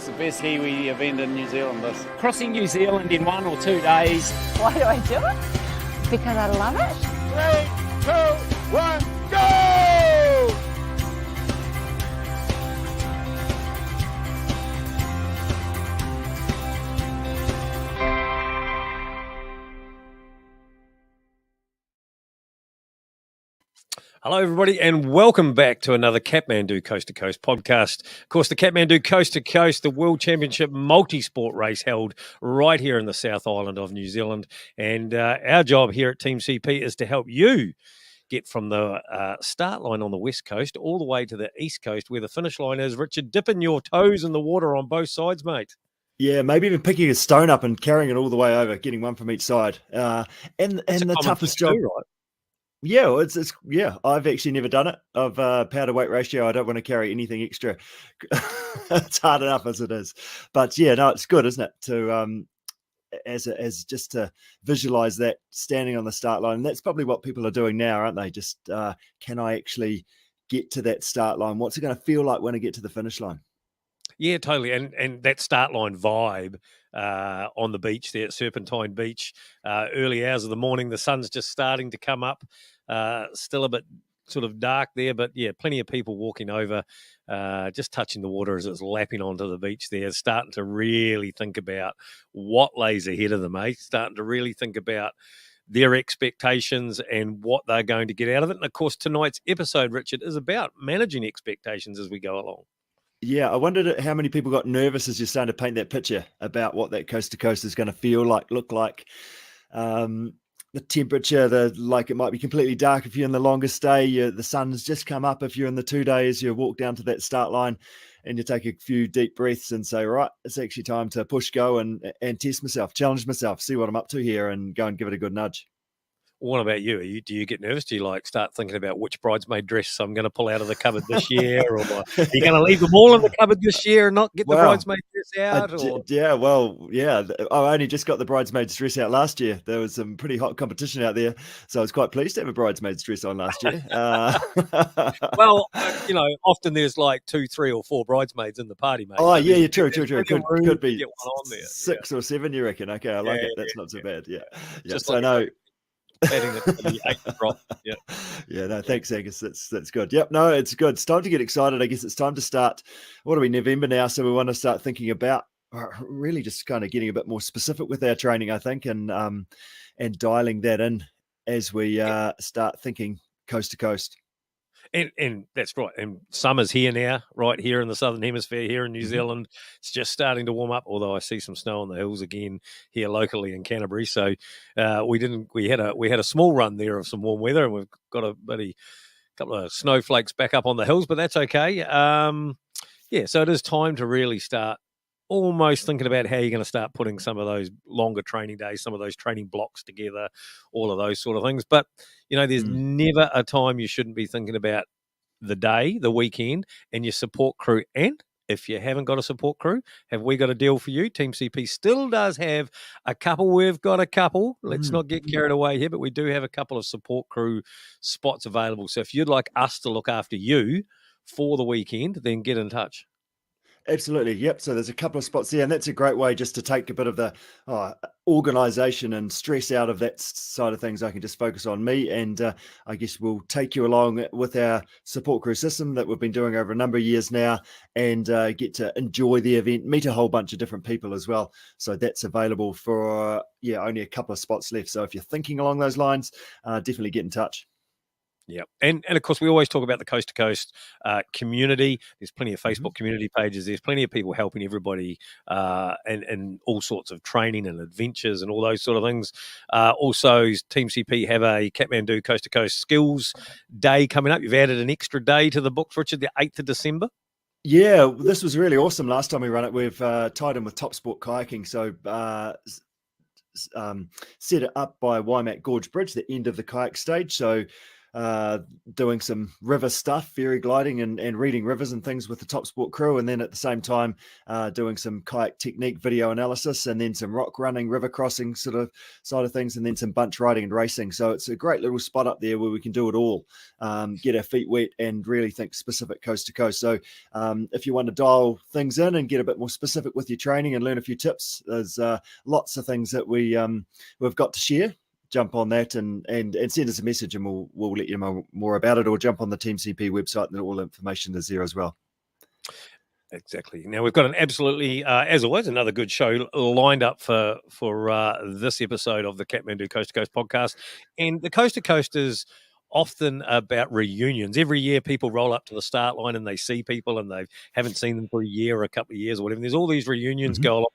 It's the best Kiwi event in New Zealand, this. Crossing New Zealand in 1 or 2 days. Why do I do it? Because I love it. 3, 2, 1, go! Hello, everybody, and welcome back to another Kathmandu Coast to Coast podcast. Of course, the Kathmandu Coast to Coast, the World Championship multi-sport race held right here in the South Island of New Zealand. And our job here at Team CP is to help you get from the start line on the West Coast all the way to the East Coast where the finish line is. Richard, dipping your toes in the water on both sides, mate. Yeah, maybe even picking a stone up and carrying it all the way over, getting one from each side. And the toughest job. Right? Yeah, well, it's I've actually never done it. Of power to weight ratio, I don't want to carry anything extra. It's hard enough as it is. But yeah, no, it's good, isn't it? To as just to visualize that standing on the start line. And that's probably what people are doing now, aren't they? Just can I actually get to that start line? What's it going to feel like when I get to the finish line? Yeah, totally. And that start line vibe on the beach there at Serpentine Beach, early hours of the morning, the sun's just starting to come up, still a bit sort of dark there, but yeah, plenty of people walking over, just touching the water as it's lapping onto the beach there, starting to really think about what lays ahead of them, starting to really think about their expectations and what they're going to get out of it. And of course, tonight's episode, Richard, is about managing expectations as we go along. Yeah, I wondered how many people got nervous as you're starting to paint that picture about what that coast to coast is going to feel like, look like. The temperature, it might be completely dark if you're in the longest day. The sun's just come up if you're in the 2 days. You walk down to that start line and you take a few deep breaths and say, right, it's actually time to push go and test myself, challenge myself, see what I'm up to here and go and give it a good nudge. What about you? Do you get nervous? Do you start thinking about which bridesmaid dress I'm going to pull out of the cupboard this year? Or are you going to leave them all in the cupboard this year and not get the bridesmaid dress out? I only just got the bridesmaid's dress out last year. There was some pretty hot competition out there. So I was quite pleased to have a bridesmaid's dress on last year. Well, often there's 2, 3 or 4 bridesmaids in the party, mate. Oh, yeah, true. Could be get one on there. 6 or 7, you reckon? Okay, I like it. That's not so bad. Yeah. Just so no. Adding it to the 8th drop. Yeah. Yeah, no, thanks, Angus. That's good. Yep, no, it's good. It's time to get excited. I guess it's time to start. What are we, November now? So we want to start thinking about really just kind of getting a bit more specific with our training, I think, and dialing that in as we start thinking coast to coast. And that's right. And summer's here now, right here in the Southern Hemisphere, here in New Zealand. It's just starting to warm up, although I see some snow on the hills again here locally in Canterbury. So we had a small run there of some warm weather, and we've got a couple of snowflakes back up on the hills, but that's okay. So it is time to really start almost thinking about how you're going to start putting some of those longer training days, some of those training blocks together, all of those sort of things. But, there's never a time you shouldn't be thinking about the day, the weekend, and your support crew. And if you haven't got a support crew, have we got a deal for you? Team CP still does have a couple. We've got a couple. Let's not get carried away here, but we do have a couple of support crew spots available. So if you'd like us to look after you for the weekend, then get in touch. Absolutely. Yep. So there's a couple of spots there, and that's a great way just to take a bit of the organization and stress out of that side of things. I can just focus on me, and I guess we'll take you along with our support crew system that we've been doing over a number of years now, and get to enjoy the event, meet a whole bunch of different people as well. So that's available for only a couple of spots left. So if you're thinking along those lines, definitely get in touch. Yeah. And of course, we always talk about the Coast to Coast community. There's plenty of Facebook community pages. There's plenty of people helping everybody and all sorts of training and adventures and all those sort of things. Also, Team CP have a Kathmandu Coast to Coast Skills Day coming up. You've added an extra day to the book, Richard, the 8th of December. Yeah, this was really awesome. Last time we ran it, we've tied in with Top Sport Kayaking. So set it up by Waimak Gorge Bridge, the end of the kayak stage. So doing some river stuff, ferry gliding and reading rivers and things with the Top Sport crew. And then at the same time, doing some kayak technique video analysis, and then some rock running, river crossing sort of side of things, and then some bunch riding and racing. So it's a great little spot up there where we can do it all, get our feet wet and really think specific coast to coast. So if you want to dial things in and get a bit more specific with your training and learn a few tips, there's lots of things that we've got to share. Jump on that and send us a message, and we'll let you know more about it, or jump on the Team CP website and all the information is there as well. Exactly. Now we've got an absolutely, as always, another good show lined up for this episode of the Kathmandu Coast to Coast podcast. And the Coast to Coast is often about reunions. Every year people roll up to the start line and they see people and they haven't seen them for a year or a couple of years or whatever. And there's all these reunions go along.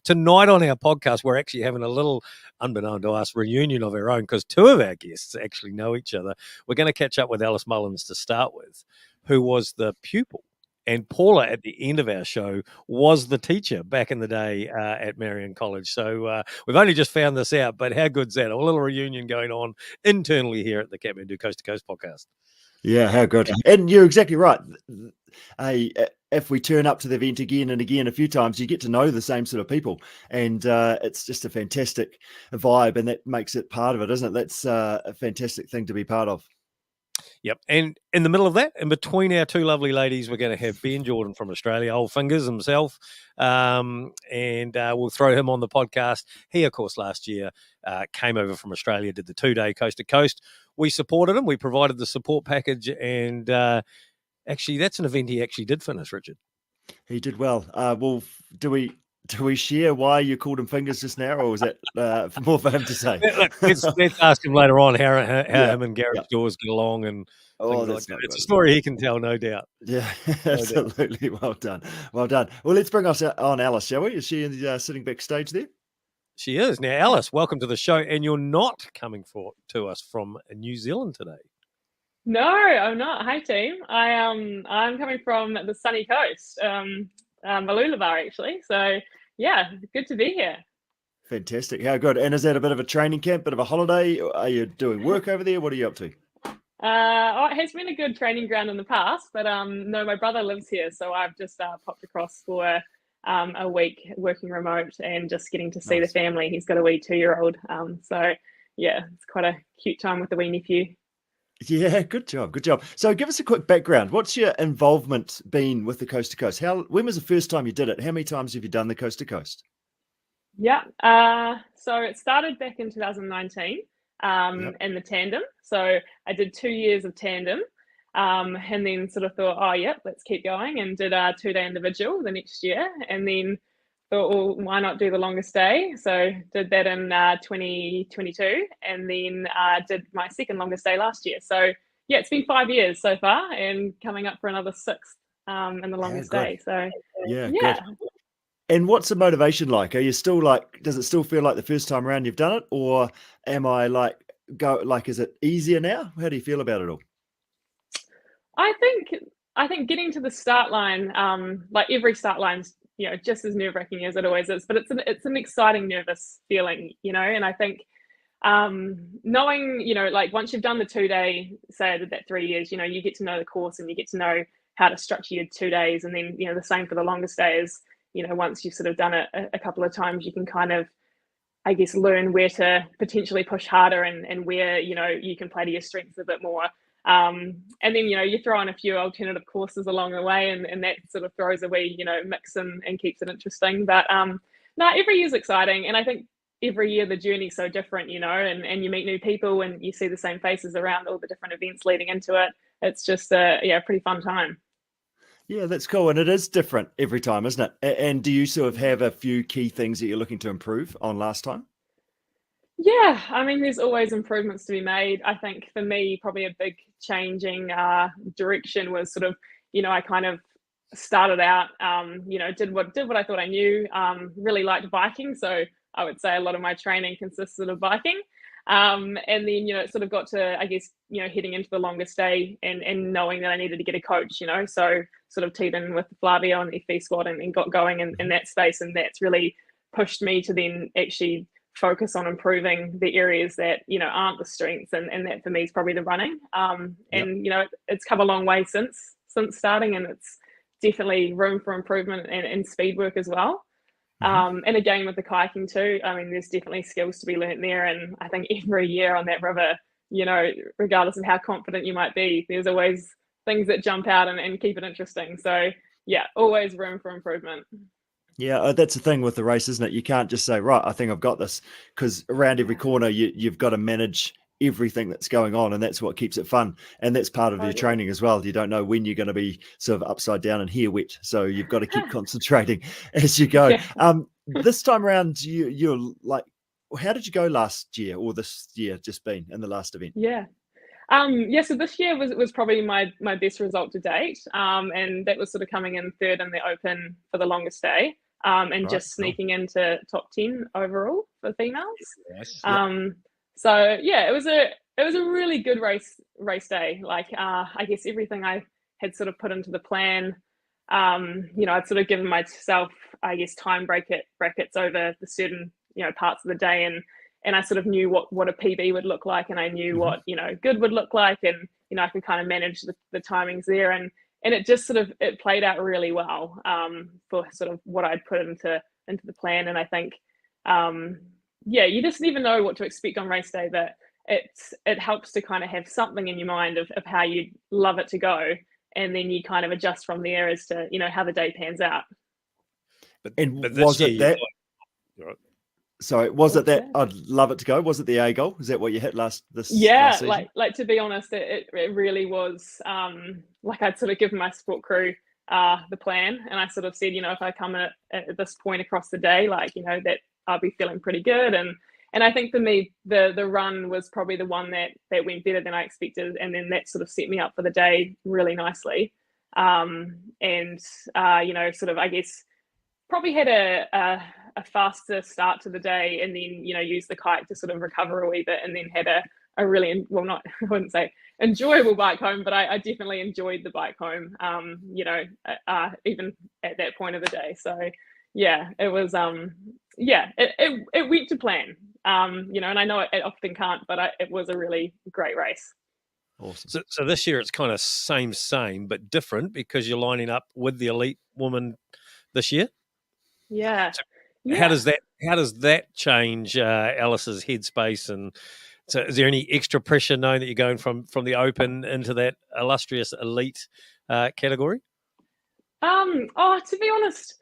Tonight on our podcast, we're actually having a little, unbeknown to us, reunion of our own, because two of our guests actually know each other. We're going to catch up with Alice Mullins to start with, who was the pupil. And Paula, at the end of our show, was the teacher back in the day at Marion College. So we've only just found this out, but how good's that? A little reunion going on internally here at the Kathmandu Coast to Coast podcast. Yeah, how good. And you're exactly right. If we turn up to the event again and again a few times, you get to know the same sort of people. And it's just a fantastic vibe, and that makes it part of it, isn't it? That's a fantastic thing to be part of. Yep. And in the middle of that, in between our two lovely ladies, we're going to have Ben Jordan from Australia, old fingers himself. And we'll throw him on the podcast. He, of course, last year came over from Australia, did the 2-day coast to coast. We supported him. We provided the support package. And actually, that's an event he actually did finish, Richard. He did well. Well, do we share why you called him fingers just now, or was that more for him to say? Let's ask him later on how him and Gareth Dawes get along, and it's a story he can tell, no doubt. Yeah, absolutely. Well done. Well, let's bring us on Alice, shall we? Is she sitting backstage there? She is. Now, Alice, welcome to the show, and you're not coming to us from New Zealand today. No, I'm not. Hi, team. I'm coming from the sunny coast, Malulavar, actually. So, yeah, good to be here. Fantastic. How good. And is that a bit of a training camp, bit of a holiday? Are you doing work over there? What are you up to? It has been a good training ground in the past, but no, my brother lives here. So I've just popped across for a week working remote and just getting to see the family. He's got a wee 2-year-old. So, yeah, it's quite a cute time with the wee nephew. Yeah, good job. So give us a quick background. What's your involvement been with the Coast to Coast? When was the first time you did it? How many times have you done the Coast to Coast? Yeah, so it started back in 2019 in the tandem. So I did 2 years of tandem and then sort of thought, let's keep going, and did a 2-day individual the next year, and then thought, well, why not do the longest day? So did that in 2022, and then did my second longest day last year. So yeah, it's been 5 years so far, and coming up for another 6th in the longest day. So yeah. Good. And what's the motivation like? Are you still does it still feel like the first time around you've done it, or am I is it easier now? How do you feel about it all? I think getting to the start line, like every start line's, just as nerve-wracking as it always is, but it's an exciting, nervous feeling, and I think knowing, like once you've done the 2-day, say I did that 3 years, you get to know the course and you get to know how to structure your 2 days, and then, the same for the longest days. Once you've sort of done it a couple of times, you can kind of, I guess, learn where to potentially push harder and where, you can play to your strengths a bit more. And then, you throw in a few alternative courses along the way, and that sort of throws a wee, mix and keeps it interesting. But no, every year's exciting. And I think every year the journey's so different, and you meet new people and you see the same faces around all the different events leading into it. It's just a pretty fun time. Yeah, that's cool. And it is different every time, isn't it? And do you sort of have a few key things that you're looking to improve on last time? Yeah, I mean, there's always improvements to be made. I think for me, probably a big changing direction was sort of, I kind of started out, did what I thought I knew, really liked biking. So I would say a lot of my training consisted of biking. And then, it sort of got to, I guess, heading into the longest day and knowing that I needed to get a coach, so sort of teed in with Flavio and the FE squad and got going in that space. And that's really pushed me to then actually focus on improving the areas that, you know, aren't the strengths, and that for me is probably the running. And you know, it's come a long way since starting, and it's definitely room for improvement and speed work as well. And again with the kayaking too, I mean, there's definitely skills to be learnt there, and I think every year on that river, you know, regardless of how confident you might be, there's always things that jump out and keep it interesting. So yeah, always room for improvement. Yeah, that's the thing with the race, isn't it? You can't just say, right, I think I've got this, because around every corner you've got to manage everything that's going on, and that's what keeps it fun. And that's part of your training as well. You don't know when you're going to be sort of upside down and hair wet, so you've got to keep concentrating as you go. This time around, you're like, how did you go last year, or this year just been in the last event? So this year was probably my best result to date, and that was sort of coming in third in the Open for the longest day, and just sneaking into top 10 overall for females. Yes. So yeah, it was a really good race day. Like I guess everything I had sort of put into the plan, you know, I'd sort of given myself, I guess, time brackets over the certain, you know, parts of the day, and I sort of knew what a PB would look like, and I knew what, you know, good would look like, and you know, I could kind of manage the timings there, and it just sort of, it played out really well for sort of what I'd put into the plan. And I think you just never know what to expect on race day, but it helps to kind of have something in your mind of how you'd love it to go, and then you kind of adjust from there as to, you know, how the day pans out. But was it that? Sorry, was it that that? I'd love it to go? Was it the A goal? Is that what you hit last season? Like to be honest, it really was. Like I'd sort of given my support crew the plan, and I sort of said, you know, if I come at this point across the day, like, you know, that I'll be feeling pretty good. And I think for me, the run was probably the one that went better than I expected, and then that sort of set me up for the day really nicely. You know, sort of, I guess, probably had a faster start to the day, and then, you know, used the kite to sort of recover a wee bit, and then had a really, well, not, I wouldn't say enjoyable bike home, but I definitely enjoyed the bike home, you know, even at that point of the day. So yeah, it was, it went to plan, you know, and I know it often can't, but it was a really great race. Awesome. So this year it's kind of same, but different, because you're lining up with the elite woman this year. Yeah. So how does that change Alice's headspace? And so is there any extra pressure knowing that you're going from the Open into that illustrious elite category? To be honest,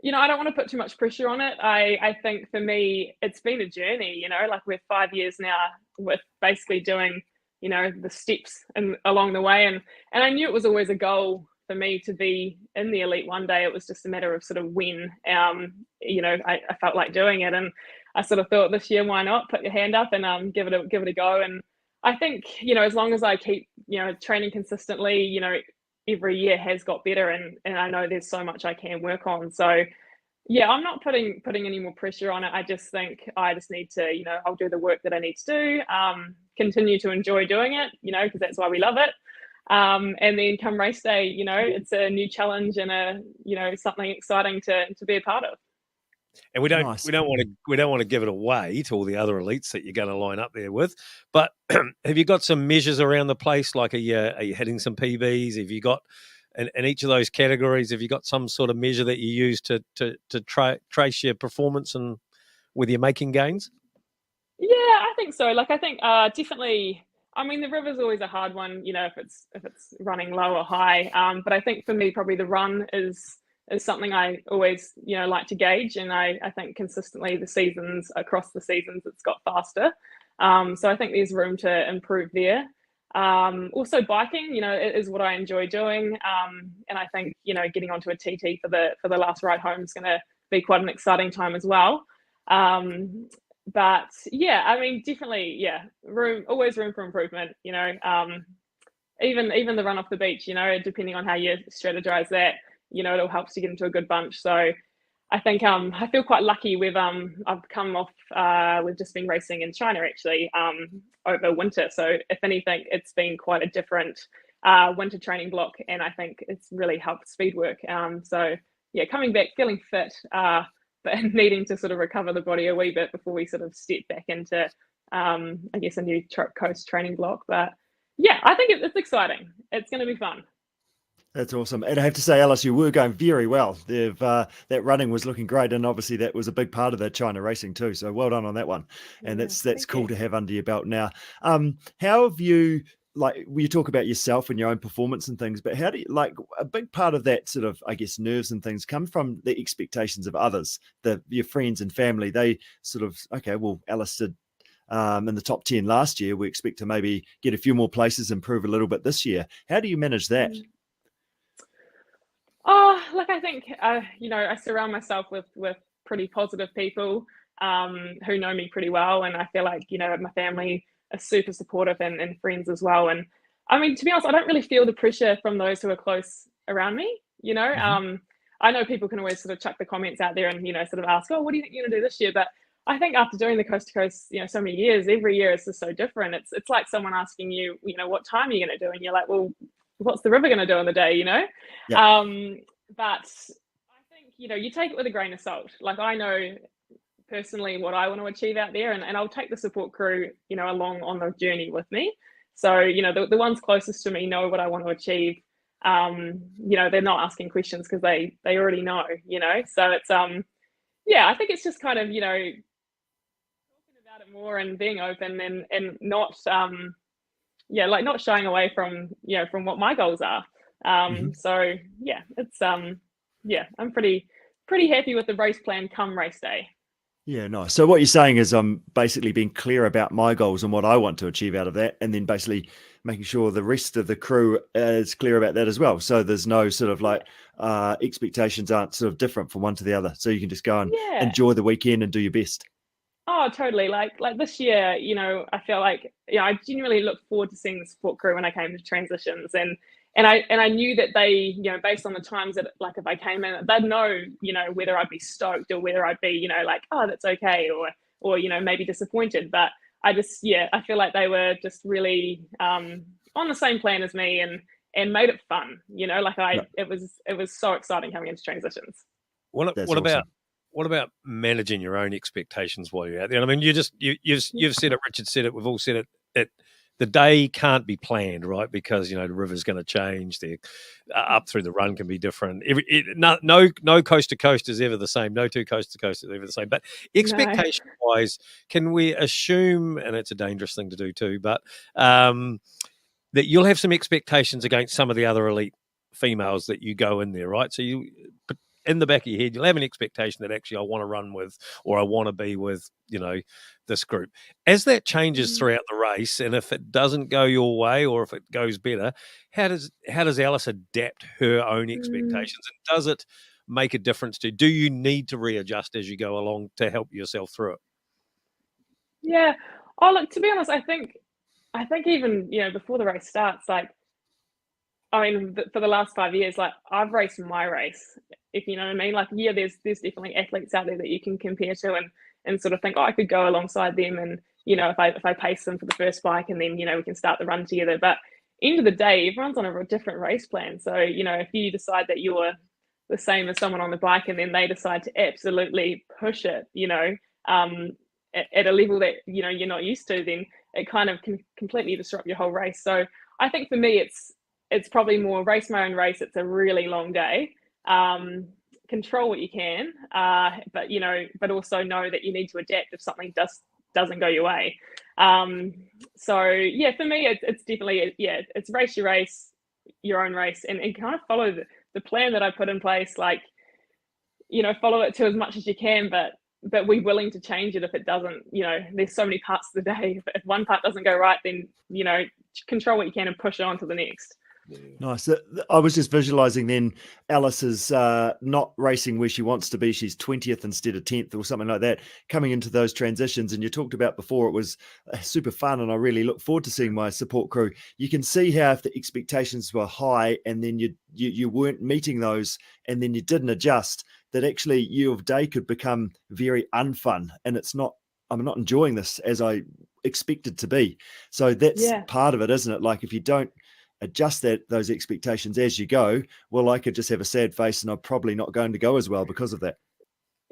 you know, I don't want to put too much pressure on it. I think for me, it's been a journey, you know, like we're 5 years now with basically doing, you know, the steps and along the way. And I knew it was always a goal for me to be in the elite one day. It was just a matter of sort of when, you know, I felt like doing it. And I sort of thought, this year, why not put your hand up and give it a go. And I think, you know, as long as I keep, you know, training consistently, you know, every year has got better, and I know there's so much I can work on. So yeah, I'm not putting any more pressure on it. I just think I just need to, you know, I'll do the work that I need to do, continue to enjoy doing it, you know, because that's why we love it. And then come race day, you know, it's a new challenge and you know, something exciting to be a part of. And we don't want to give it away to all the other elites that you're going to line up there with. But have you got some measures around the place? Like, are you hitting some PBs? Have you got in each of those categories? Have you got some sort of measure that you use to trace your performance and with your making gains? Yeah, I think so. Like, I think definitely. I mean, the river's always a hard one, you know, if it's running low or high. But I think for me, probably the run is something I always, you know, like to gauge. And I think consistently across the seasons, it's got faster. So I think there's room to improve there. Also biking, you know, it is what I enjoy doing. And I think, you know, getting onto a TT for the last ride home is going to be quite an exciting time as well. But yeah, I mean, definitely, yeah, always room for improvement, you know, even the run off the beach, you know, depending on how you strategize that, you know, it'll help to get into a good bunch. So I think I feel quite lucky with I've come off we've just been racing in China actually over winter. So if anything, it's been quite a different winter training block, and I think it's really helped speed work. So yeah, coming back feeling fit, but needing to sort of recover the body a wee bit before we sort of step back into, I guess, a new coast training block. But yeah, I think it's exciting. It's going to be fun. That's awesome. And I have to say, Alice, you were going very well. That running was looking great. And obviously that was a big part of that China racing too. So well done on that one. And that's cool to have under your belt now. How have you, like, you talk about yourself and your own performance and things, but how do you, like, a big part of that sort of, I guess, nerves and things come from the expectations of others, your friends and family. They sort of, okay, well, Alice did in the top 10 last year. We expect to maybe get a few more places, improve a little bit this year. How do you manage that? Oh, look, I think, I surround myself with pretty positive people who know me pretty well. And I feel like, my family are super supportive and friends as well. And I mean, to be honest, I don't really feel the pressure from those who are close around me, I know people can always sort of chuck the comments out there and, sort of ask, oh, what do you think you're going to do this year? But I think after doing the coast to coast, so many years, every year is just so different. It's like someone asking you, what time are you going to do? And you're like, well, what's the river going to do on the day, Yep. But I think, you take it with a grain of salt. Like, I know personally what I want to achieve out there, and I'll take the support crew, along on the journey with me. So, the ones closest to me know what I want to achieve. They're not asking questions because they already know, so it's, I think it's just kind of, talking about it more and being open and not, not shying away from what my goals are. So yeah, it's, I'm pretty happy with the race plan come race day. Yeah, nice. So what you're saying is I'm basically being clear about my goals and what I want to achieve out of that, and then basically making sure the rest of the crew is clear about that as well. So there's no sort of like expectations aren't sort of different from one to the other. So you can just go and enjoy the weekend and do your best. Oh, totally. Like this year, I feel like, I genuinely look forward to seeing the support crew when I came to transitions, and I knew that they, based on the times that, like, if I came in, they'd know, whether I'd be stoked or whether I'd be, like, oh, that's okay, or maybe disappointed. But I just, I feel like they were just really on the same plan as me and made it fun. It was so exciting coming into transitions. What about managing your own expectations while you're out there? I mean, you've said it, Richard said it, we've all said it. The day can't be planned, right? Because, the river's going to change. The up through the run can be different. No coast to coast is ever the same. No two coast to coast is ever the same. But expectation-wise, can we assume, and it's a dangerous thing to do too, but that you'll have some expectations against some of the other elite females that you go in there, right? So in the back of your head, you'll have an expectation that actually I want to run with, or I want to be with, this group. As that changes throughout the race, and if it doesn't go your way, or if it goes better, how does Alice adapt her own expectations? And does it make a difference do you need to readjust as you go along to help yourself through it? Yeah. Oh, look, to be honest, I think even, before the race starts, like, I mean, for the last 5 years, like, I've raced my race, if you know what I mean. Like, there's definitely athletes out there that you can compare to and sort of think, oh, I could go alongside them, and if I pace them for the first bike, and then we can start the run together. But end of the day, everyone's on a different race plan. So if you decide that you're the same as someone on the bike, and then they decide to absolutely push it, at a level that you're not used to, then it kind of can completely disrupt your whole race. So I think for me, it's probably more race my own race. It's a really long day. Control what you can, but also know that you need to adapt if something doesn't go your way. So yeah, for me, it's definitely, it's race your race, your own race, and kind of follow the plan that I put in place. Like, follow it to as much as you can, but we're willing to change it if it doesn't. There's so many parts of the day. If one part doesn't go right, then control what you can and push it on to the next. Yeah. Nice. I was just visualizing then Alice is not racing where she wants to be. She's 20th instead of 10th or something like that, coming into those transitions. And you talked about before, it was super fun. And I really look forward to seeing my support crew. You can see how if the expectations were high and then you weren't meeting those and then you didn't adjust, that actually your day could become very unfun. And I'm not enjoying this as I expected to be. So that's part of it, isn't it? Like, if you don't adjust those expectations as you go, well, I could just have a sad face and I'm probably not going to go as well because of that.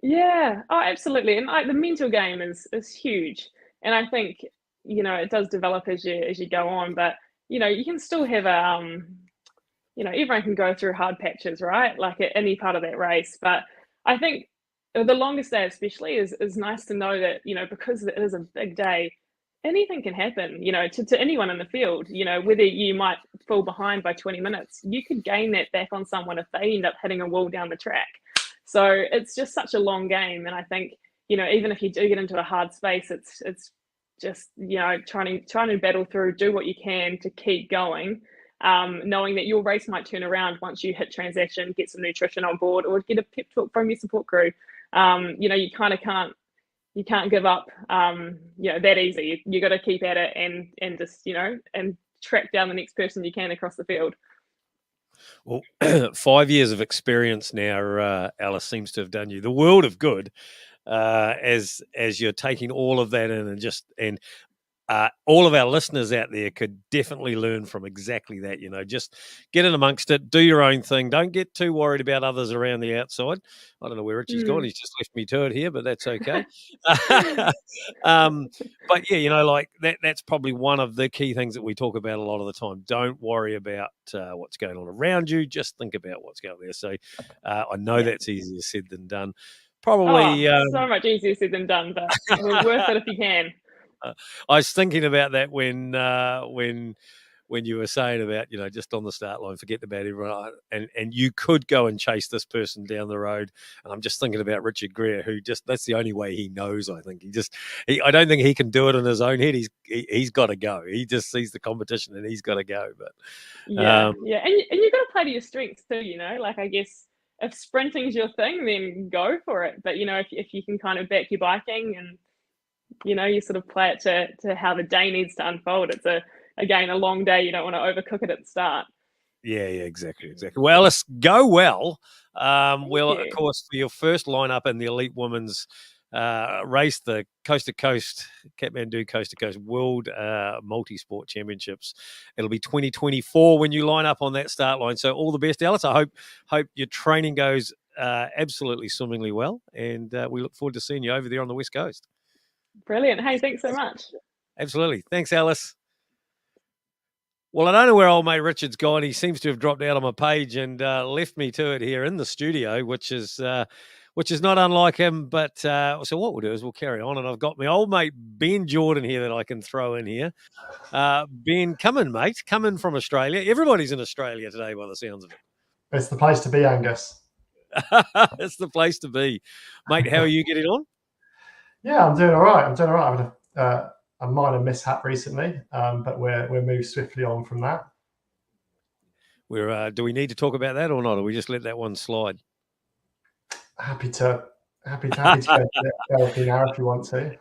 Yeah. Oh, absolutely. And like the mental game is huge. And I think, it does develop as you go on, but you can still have everyone can go through hard patches, right? Like at any part of that race. But I think the longest day especially is nice to know that, because it is a big day, anything can happen, to anyone in the field, whether you might fall behind by 20 minutes, you could gain that back on someone if they end up hitting a wall down the track. So it's just such a long game. And I think, even if you do get into a hard space, it's just, trying to battle through, do what you can to keep going, knowing that your race might turn around once you hit transaction, get some nutrition on board, or get a pep talk from your support crew. You kind of can't give up, that easy. You got to keep at it and just, and track down the next person you can across the field. Well, 5 years of experience now, Alice, seems to have done you the world of good, as you're taking all of that in, and all of our listeners out there could definitely learn from exactly that. Just get in amongst it, do your own thing. Don't get too worried about others around the outside. I don't know where Richard's gone. He's just left me to it here, but that's okay. But yeah, like that's probably one of the key things that we talk about a lot of the time. Don't worry about what's going on around you. Just think about what's going there. So I know that's easier said than done. Probably so much easier said than done, but worth it if you can. I was thinking about that when you were saying about, just on the start line, forget about everyone, and you could go and chase this person down the road. And I'm just thinking about Richard Greer, who that's the only way he knows. I think I don't think he can do it in his own head. He's got to go. He just sees the competition and he's got to go. But yeah, and you've got to play to your strengths too. Like I guess if sprinting's your thing, then go for it. But if you can kind of back your biking and you sort of play it to how the day needs to unfold. It's a long day. You don't want to overcook it at the start. Yeah, exactly. Well, Alice, go well. Well, of course, for your first lineup in the Elite Women's race, the Coast to Coast, Kathmandu Coast to Coast World Multi-Sport Championships. It'll be 2024 when you line up on that start line. So all the best, Alice. I hope your training goes absolutely swimmingly well, and we look forward to seeing you over there on the West Coast. Brilliant. Hey, thanks so much. Absolutely. Thanks, Alice. Well, I don't know where old mate Richard's gone. He seems to have dropped out on my page and left me to it here in the studio, which is not unlike him. But so what we'll do is we'll carry on. And I've got my old mate Ben Jordan here that I can throw in here. Ben, come in, mate. Come in from Australia. Everybody's in Australia today by the sounds of it. It's the place to be, Angus. It's the place to be. Mate, how are you getting on? Yeah, I'm doing all right. I had a minor mishap recently, but we're moved swiftly on from that. Do we need to talk about that or not? Or we just let that one slide? Happy to go to therapy now if you want to.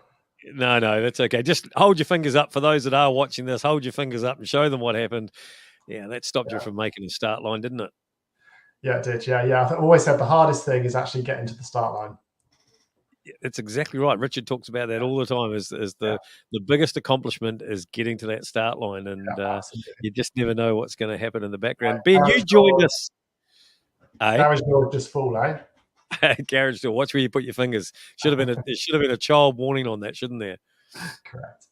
No, that's okay. Just hold your fingers up for those that are watching this. Hold your fingers up and show them what happened. Yeah, that stopped you from making a start line, didn't it? Yeah, it did. Yeah. I've always said the hardest thing is actually getting to the start line. That's exactly right. Richard talks about that all the time. Is the biggest accomplishment is getting to that start line, and you just never know what's going to happen in the background. Ben, you joined us. Garage door just full, eh? Garage door. Watch where you put your fingers. There should have been a child warning on that, shouldn't there? Correct.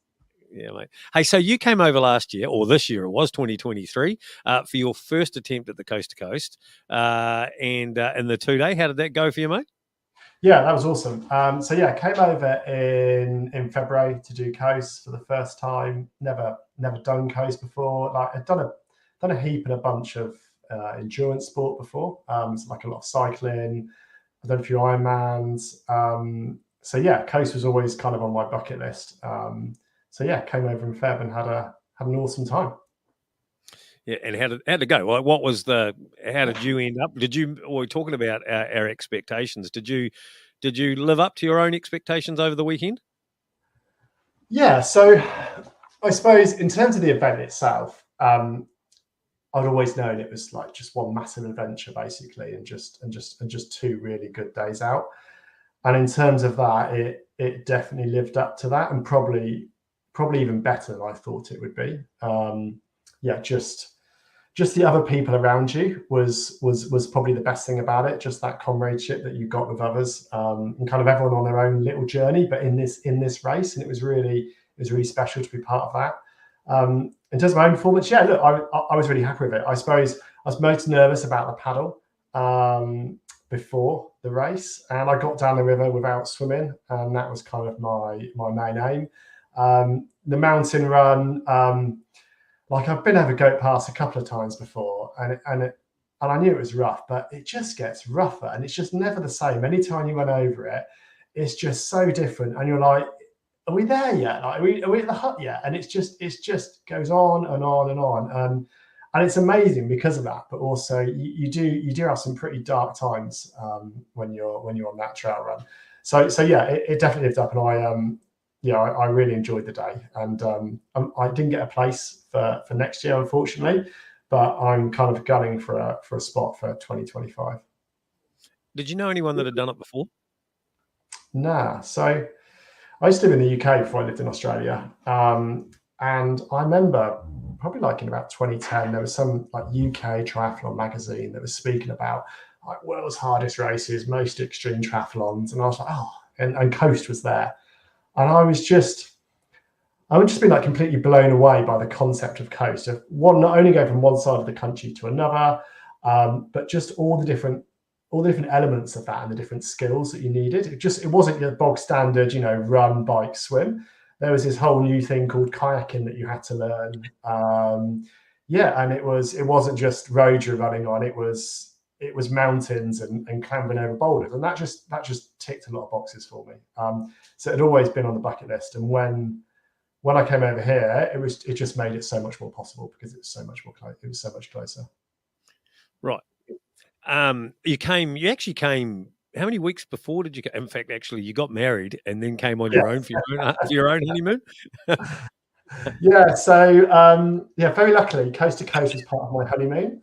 Yeah, mate. Hey, so you came over last year, or this year it was 2023, for your first attempt at the Coast to Coast, and in the 2-day. How did that go for you, mate? Yeah, that was awesome. So yeah, came over in February to do coast for the first time. Never done coast before. Like I'd done a heap and a bunch of endurance sport before. So like a lot of cycling. I've done a few Ironmans. So yeah, coast was always kind of on my bucket list. So yeah, came over in Feb and had an awesome time. Yeah, and how did it go? Like, how did you end up? We're talking about our expectations. Did you live up to your own expectations over the weekend? Yeah, so I suppose in terms of the event itself, I'd always known it was like just one massive adventure basically, and just 2 really good days out. And in terms of that, it definitely lived up to that, and probably even better than I thought it would be. Yeah, just just the other people around you was probably the best thing about it. Just that comradeship that you got with others, and kind of everyone on their own little journey, but in this race, and it was really special to be part of that. In terms of my own performance, yeah, look, I was really happy with it. I suppose I was most nervous about the paddle before the race, and I got down the river without swimming, and that was kind of my main aim. The mountain run, like I've been over Goat Pass a couple of times before, and I knew it was rough, but it just gets rougher, and it's just never the same. Anytime you run over it, it's just so different, and you're like, are we there yet? Like, are we at the hut yet? And it's just goes on and on and on. And it's amazing because of that, but also you do have some pretty dark times when you're on that trail run. So yeah, it definitely lived up, and I really enjoyed the day. And I didn't get a place for next year, unfortunately, but I'm kind of gunning for a spot for 2025. Did you know anyone that had done it before? Nah. So I used to live in the UK before I lived in Australia, and I remember probably like in about 2010, there was some like UK triathlon magazine that was speaking about like world's hardest races, most extreme triathlons, and I was like, oh, and Coast was there, and I would just be like completely blown away by the concept of Coast, of one, not only going from one side of the country to another, but just all the different elements of that and the different skills that you needed. It wasn't your bog standard, run, bike, swim. There was this whole new thing called kayaking that you had to learn. And it wasn't just roads you're running on. It was mountains and clambering over boulders, and that just ticked a lot of boxes for me. So it had always been on the bucket list. And when I came over here, it just made it so much more possible because it was so much more close. It was so much closer. Right. You actually came. How many weeks before did you? In fact, actually, you got married and then came on your own for your own honeymoon. Yeah. So very luckily, Coast to Coast was part of my honeymoon.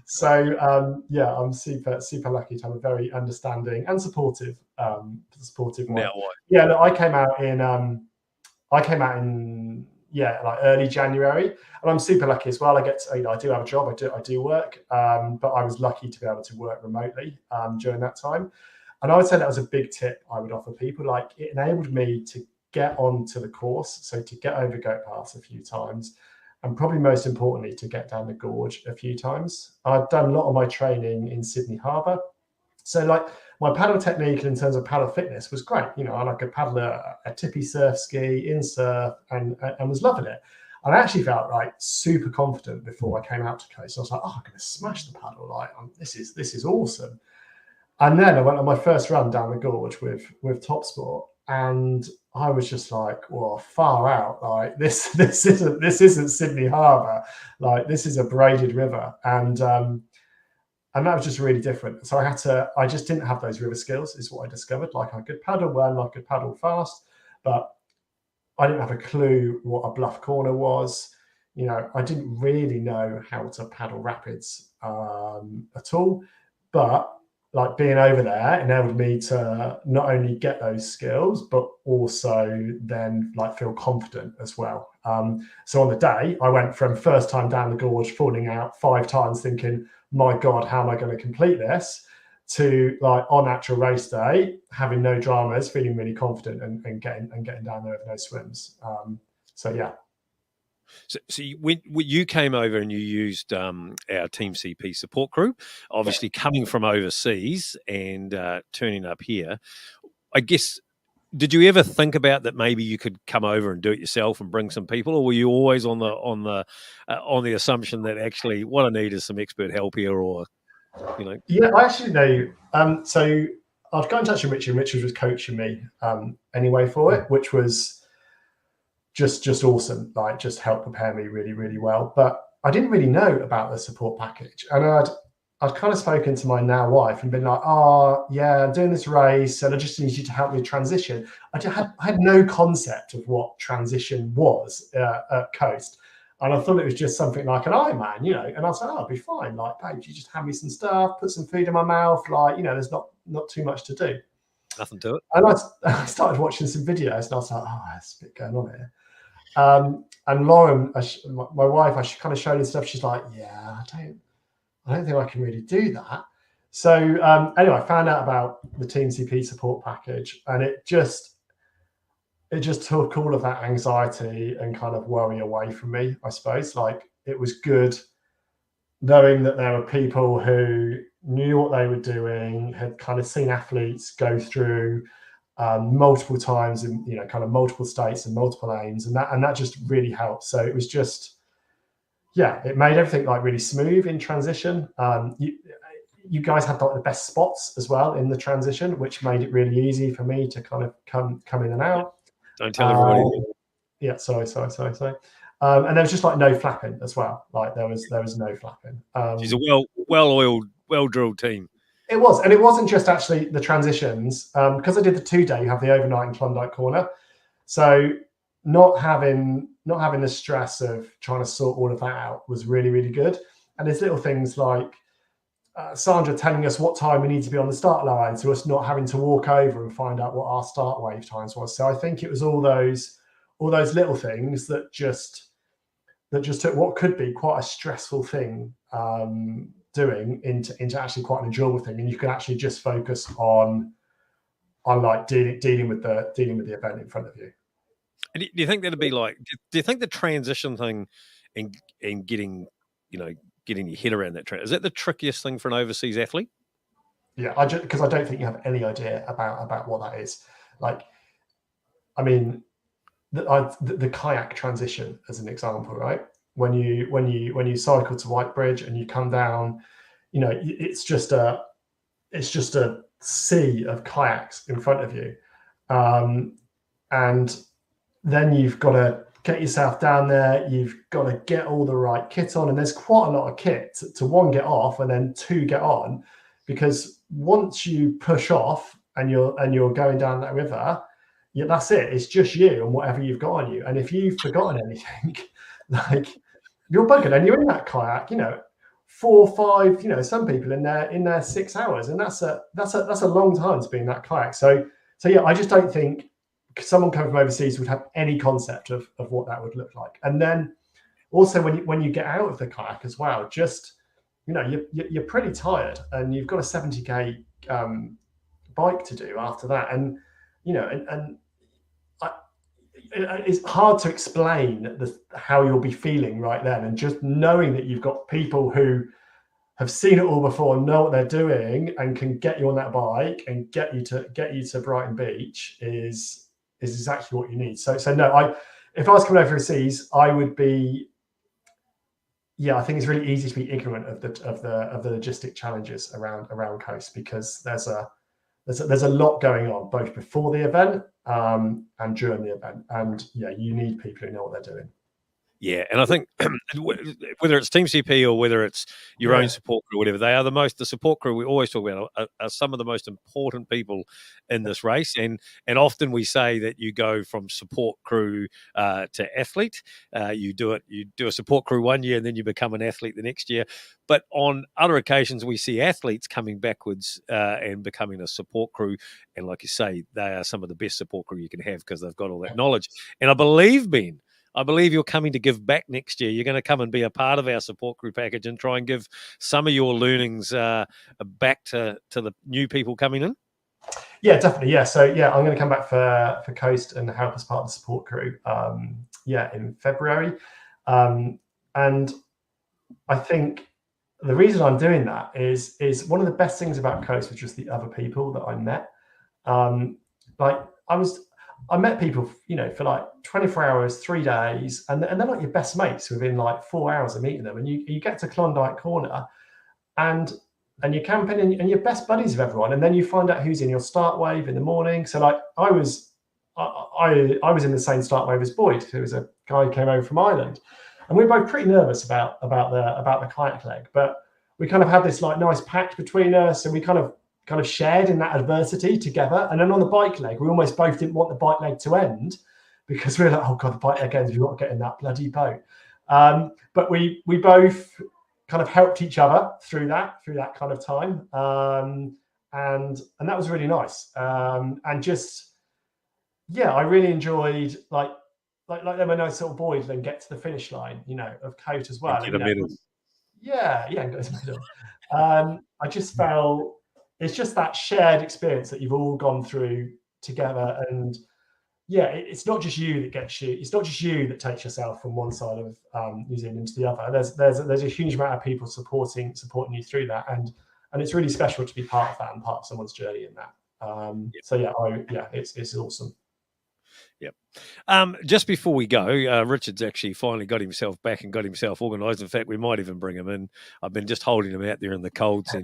So I'm super lucky to have a very understanding and supportive wife. Yeah. Look, I came out in like early January, and I'm super lucky as well. I do have a job. I do work, but I was lucky to be able to work remotely during that time. And I would say that was a big tip I would offer people. Like, it enabled me to get onto the course, so to get over Goat Pass a few times, and probably most importantly to get down the gorge a few times. I'd done a lot of my training in Sydney Harbour, so like my paddle technique in terms of paddle fitness was great. And I could paddle a tippy surf ski, in surf, and was loving it. And I actually felt like super confident before I came out to Coast. I was like, oh, I'm going to smash the paddle. Like, this is awesome. And then I went on my first run down the gorge with Top Sport, and I was just like, well, far out. Like, this isn't Sydney Harbour. Like, this is a braided river, and that was just really different. So I just didn't have those river skills, is what I discovered. Like, I could paddle well, I could paddle fast, but I didn't have a clue what a bluff corner was. I didn't really know how to paddle rapids at all. But like, being over there enabled me to not only get those skills, but also then like feel confident as well. So on the day, I went from first time down the gorge, falling out 5 times, thinking, my God, how am I going to complete this? To like on actual race day, having no dramas, feeling really confident and getting down there with no swims. So yeah. So you came over and you used our Team CP support group, obviously coming from overseas and turning up here. I guess, did you ever think about that maybe you could come over and do it yourself and bring some people, or were you always on the assumption that actually what I need is some expert help here, or Yeah, I actually know. So I'd got in touch with Richard, and Richard was coaching me anyway for it, which was just awesome. Like, just helped prepare me really, really well. But I didn't really know about the support package, and I'd kind of spoken to my now wife and been like, oh yeah, I'm doing this race and I just need you to help me transition. I had no concept of what transition was at Coast. And I thought it was just something like an Ironman, and I was like, oh, I'll be fine. Like, babe, you just hand me some stuff, put some food in my mouth. Like, there's not too much to do. Nothing to it. And I started watching some videos and I was like, oh, there's a bit going on here. and Lauren, my wife, I kind of showed her stuff. She's like, yeah, I don't think I can really do that. So anyway, I found out about the Team CP support package, and it just took all of that anxiety and kind of worry away from me, I suppose. Like, it was good knowing that there were people who knew what they were doing, had kind of seen athletes go through multiple times in, you know, kind of multiple states and multiple aims, and that just really helped. So it was just, yeah, it made everything like really smooth in transition. You guys had like the best spots as well in the transition, which made it really easy for me to kind of come in and out. Don't tell everybody. Yeah, sorry. And there was just like no flapping as well. Like there was no flapping. She's a well-oiled, well-drilled team. It was, and it wasn't just actually the transitions. Because I did the 2-day, you have the overnight in Klondike Corner. So not having the stress of trying to sort all of that out was really, really good. And there's little things like Sandra telling us what time we need to be on the start line, so us not having to walk over and find out what our start wave times was. So I think it was all those little things that just took what could be quite a stressful thing doing into actually quite an enjoyable thing, and you can actually just focus on like dealing with the event in front of you. And do you think that'd be like? Do you think the transition thing and getting your head around that is that the trickiest thing for an overseas athlete? Yeah, because I don't think you have any idea about what that is. Like, I mean, the kayak transition as an example, right? When you cycle to Whitebridge and you come down, you know, it's just a sea of kayaks in front of you, and then you've got to get yourself down there. You've got to get all the right kit on, and there's quite a lot of kit to one, get off, and then two, get on, because once you push off and you're going down that river, that's it. It's just you and whatever you've got on you. And if you've forgotten anything, like, you're buggered. And you're in that kayak, you know, 4 or 5, you know, some people in there 6 hours, and that's a long time to be in that kayak. So yeah, I just don't think someone coming from overseas would have any concept of what that would look like. And then also when you get out of the kayak as well, just, you know, you're pretty tired, and you've got a 70k bike to do after that, and you know, and it's hard to explain how you'll be feeling right then. And just knowing that you've got people who have seen it all before, know what they're doing, and can get you on that bike and get you to Brighton Beach is exactly what you need. So no, if I was coming overseas, I would be. Yeah, I think it's really easy to be ignorant of the logistic challenges around coast, because there's a lot going on both before the event and during the event, and yeah, you need people who know what they're doing. Yeah, and I think whether it's Team CP or whether it's your own support crew, whatever, they are the support crew we always talk about are some of the most important people in this race. And often we say that you go from support crew to athlete. You do a support crew one year and then you become an athlete the next year. But on other occasions, we see athletes coming backwards and becoming a support crew. And like you say, they are some of the best support crew you can have because they've got all that knowledge. And I believe you're coming to give back next year. You're going to come and be a part of our support crew package and try and give some of your learnings back to the new people coming in. Yeah, definitely. Yeah. So yeah, I'm going to come back for Coast and help as part of the support crew. In February. And I think the reason I'm doing that is one of the best things about Coast was just the other people that I met. I met people, you know, for like 24 hours, 3 days, and they're like your best mates within like 4 hours of meeting them. And you get to Klondike Corner and you're camping and you're best buddies with everyone. And then you find out who's in your start wave in the morning. So like I was in the same start wave as Boyd, who was a guy who came over from Ireland. And we were both pretty nervous about the kayak leg, but we kind of had this like nice pact between us, and we kind of shared in that adversity together. And then on the bike leg, we almost both didn't want the bike leg to end, because we were like, oh God, the bike leg ends, we've got to get in that bloody boat. But we both kind of helped each other through that kind of time. And that was really nice. And just, yeah, I really enjoyed like like then when those sort of boys then get to the finish line, of coast as well. Get a medal. Yeah, and go to the middle. I just felt it's just that shared experience that you've all gone through together, and it's not just you that gets you. It's not just you that takes yourself from one side of New Zealand into the other. There's a huge amount of people supporting you through that, and it's really special to be part of that and part of someone's journey in that. It's awesome. Yep. Just before we go, Richard's actually finally got himself back and got himself organised. In fact, we might even bring him in. I've been just holding him out there in the cold, here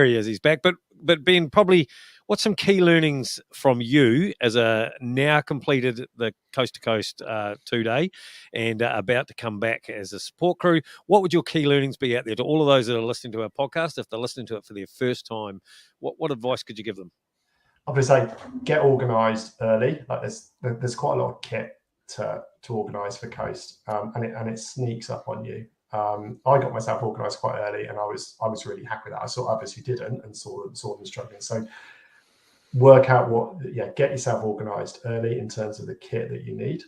he is. He's back. But Ben, probably what's some key learnings from you as a now completed the Coast to Coast 2-day and about to come back as a support crew? What would your key learnings be out there to all of those that are listening to our podcast? If they're listening to it for their first time, what advice could you give them? I would say get organised early. Like there's quite a lot of kit to organise for Coast, and it sneaks up on you. I got myself organised quite early, and I was really happy with that. I saw others who didn't and saw them struggling. So work out get yourself organised early in terms of the kit that you need.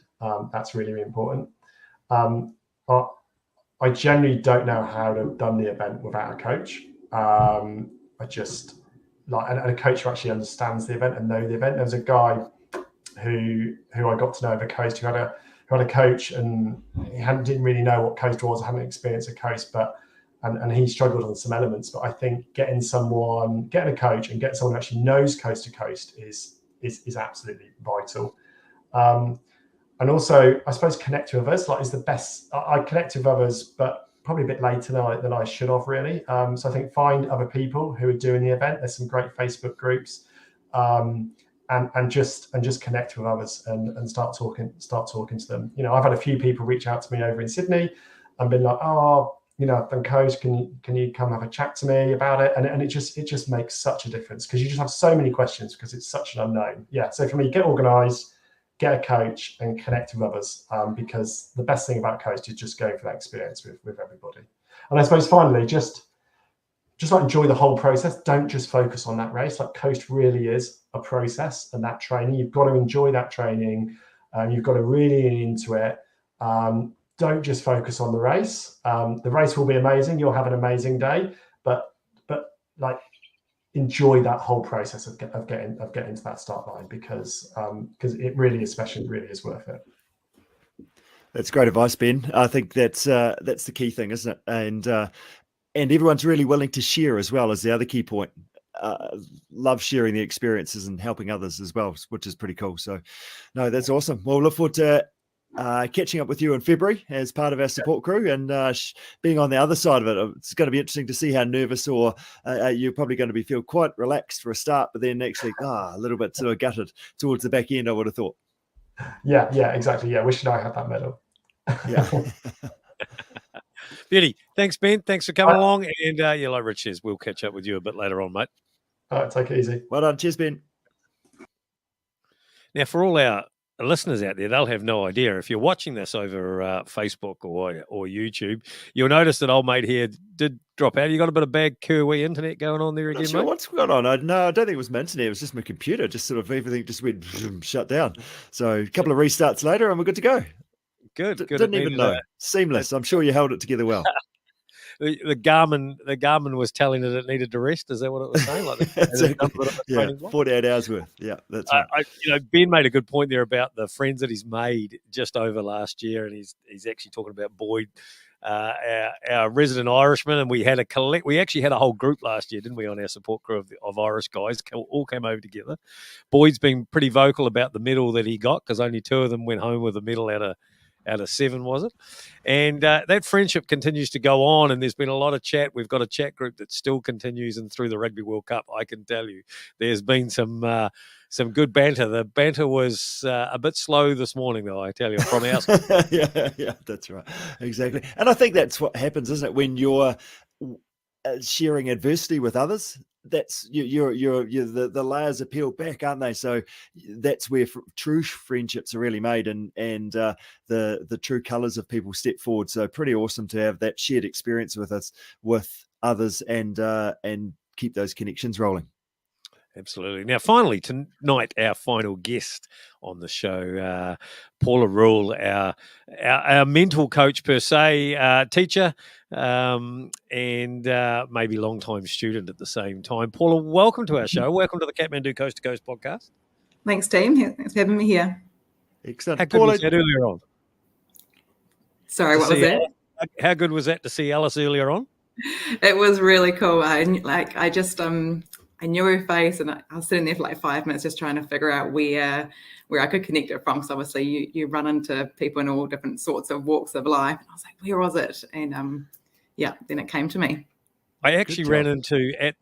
That's really, really important. I generally don't know how to have done the event without a coach. I just and a coach who actually understands the event and know the event. There was a guy who I got to know over Coast who had a coach, and he didn't really know what Coast was, hadn't experienced a Coast, and he struggled on some elements. But I think getting a coach and getting someone who actually knows Coast to Coast is absolutely vital. And also, I suppose connect with others is the best. I connect with others, but probably a bit later than I should have really. So I think find other people who are doing the event. There's some great Facebook groups, and just connect with others and start talking to them. I've had a few people reach out to me over in Sydney and been like, I've done Coast. Can you come have a chat to me about it? And it just makes such a difference because you just have so many questions because it's such an unknown. Yeah. So for me, get organised, get a coach and connect with others, because the best thing about Coast is just going for that experience with everybody. And I suppose finally, just enjoy the whole process. Don't just focus on that race. Coast really is a process, and that training, you've got to enjoy that training. You've got to really get into it. Don't just focus on the race. The race will be amazing. You'll have an amazing day, but enjoy that whole process of getting to that start line because it really is special. It really is worth it. That's great advice, Ben. I think that's the key thing, isn't it? And everyone's really willing to share as well as the other key point. Love sharing the experiences and helping others as well, which is pretty cool. So, no, that's awesome. Well, look forward to catching up with you in February as part of our support crew and being on the other side of it. It's going to be interesting to see how nervous or you're probably going to feel quite relaxed for a start, but then actually a little bit sort of gutted towards the back end, I would have thought. Yeah, exactly. Yeah, wishing I had that medal. Yeah. Beauty. Thanks, Ben. Thanks for coming along. And like Rich says, we'll catch up with you a bit later on, mate. All right, take it easy. Well done. Cheers, Ben. Now, for all our listeners out there, they'll have no idea. If you're watching this over Facebook or YouTube, you'll notice that old mate here did drop out. You got a bit of bad Kiwi internet going on there again, Not sure mate? what's going on? I don't think it was my internet. It was just my computer. Just sort of everything just went shut down. So a couple of restarts later and we're good to go. Good. Didn't even know. Seamless. I'm sure you held it together well. The Garmin was telling it needed to rest. Is that what it was saying? Yeah, 48 hours worth. Yeah, that's right. Ben made a good point there about the friends that he's made just over last year, and he's actually talking about Boyd, our resident Irishman, and we actually had a whole group last year, didn't we, on our support crew of Irish guys, all came over together. Boyd's been pretty vocal about the medal that he got because only 2 of them went home with a medal out of 7, was it? And that friendship continues to go on, and there's been a lot of chat. We've got a chat group that still continues, and through the Rugby World Cup, I can tell you, there's been some good banter. The banter was a bit slow this morning, though, I tell you, from our side. Yeah, that's right. Exactly. And I think that's what happens, isn't it, when you're sharing adversity with others? That's you're the layers are peeled back, aren't they? So that's where true friendships are really made, and the true colours of people step forward. So pretty awesome to have that shared experience with others, and keep those connections rolling. Absolutely. Now, finally, tonight, our final guest on the show, Paula Rule, our mental coach per se, teacher, and maybe long-time student at the same time. Paula, welcome to our show. Welcome to the Kathmandu Coast to Coast podcast. Thanks, team. Thanks for having me here. Excellent. How good was that earlier on? Sorry, what was that? How good was that to see Alice earlier on? It was really cool. I knew her face, and I was sitting there for like 5 minutes just trying to figure out where I could connect it from. So obviously you run into people in all different sorts of walks of life. And I was like, where was it? And then it came to me. I actually ran into at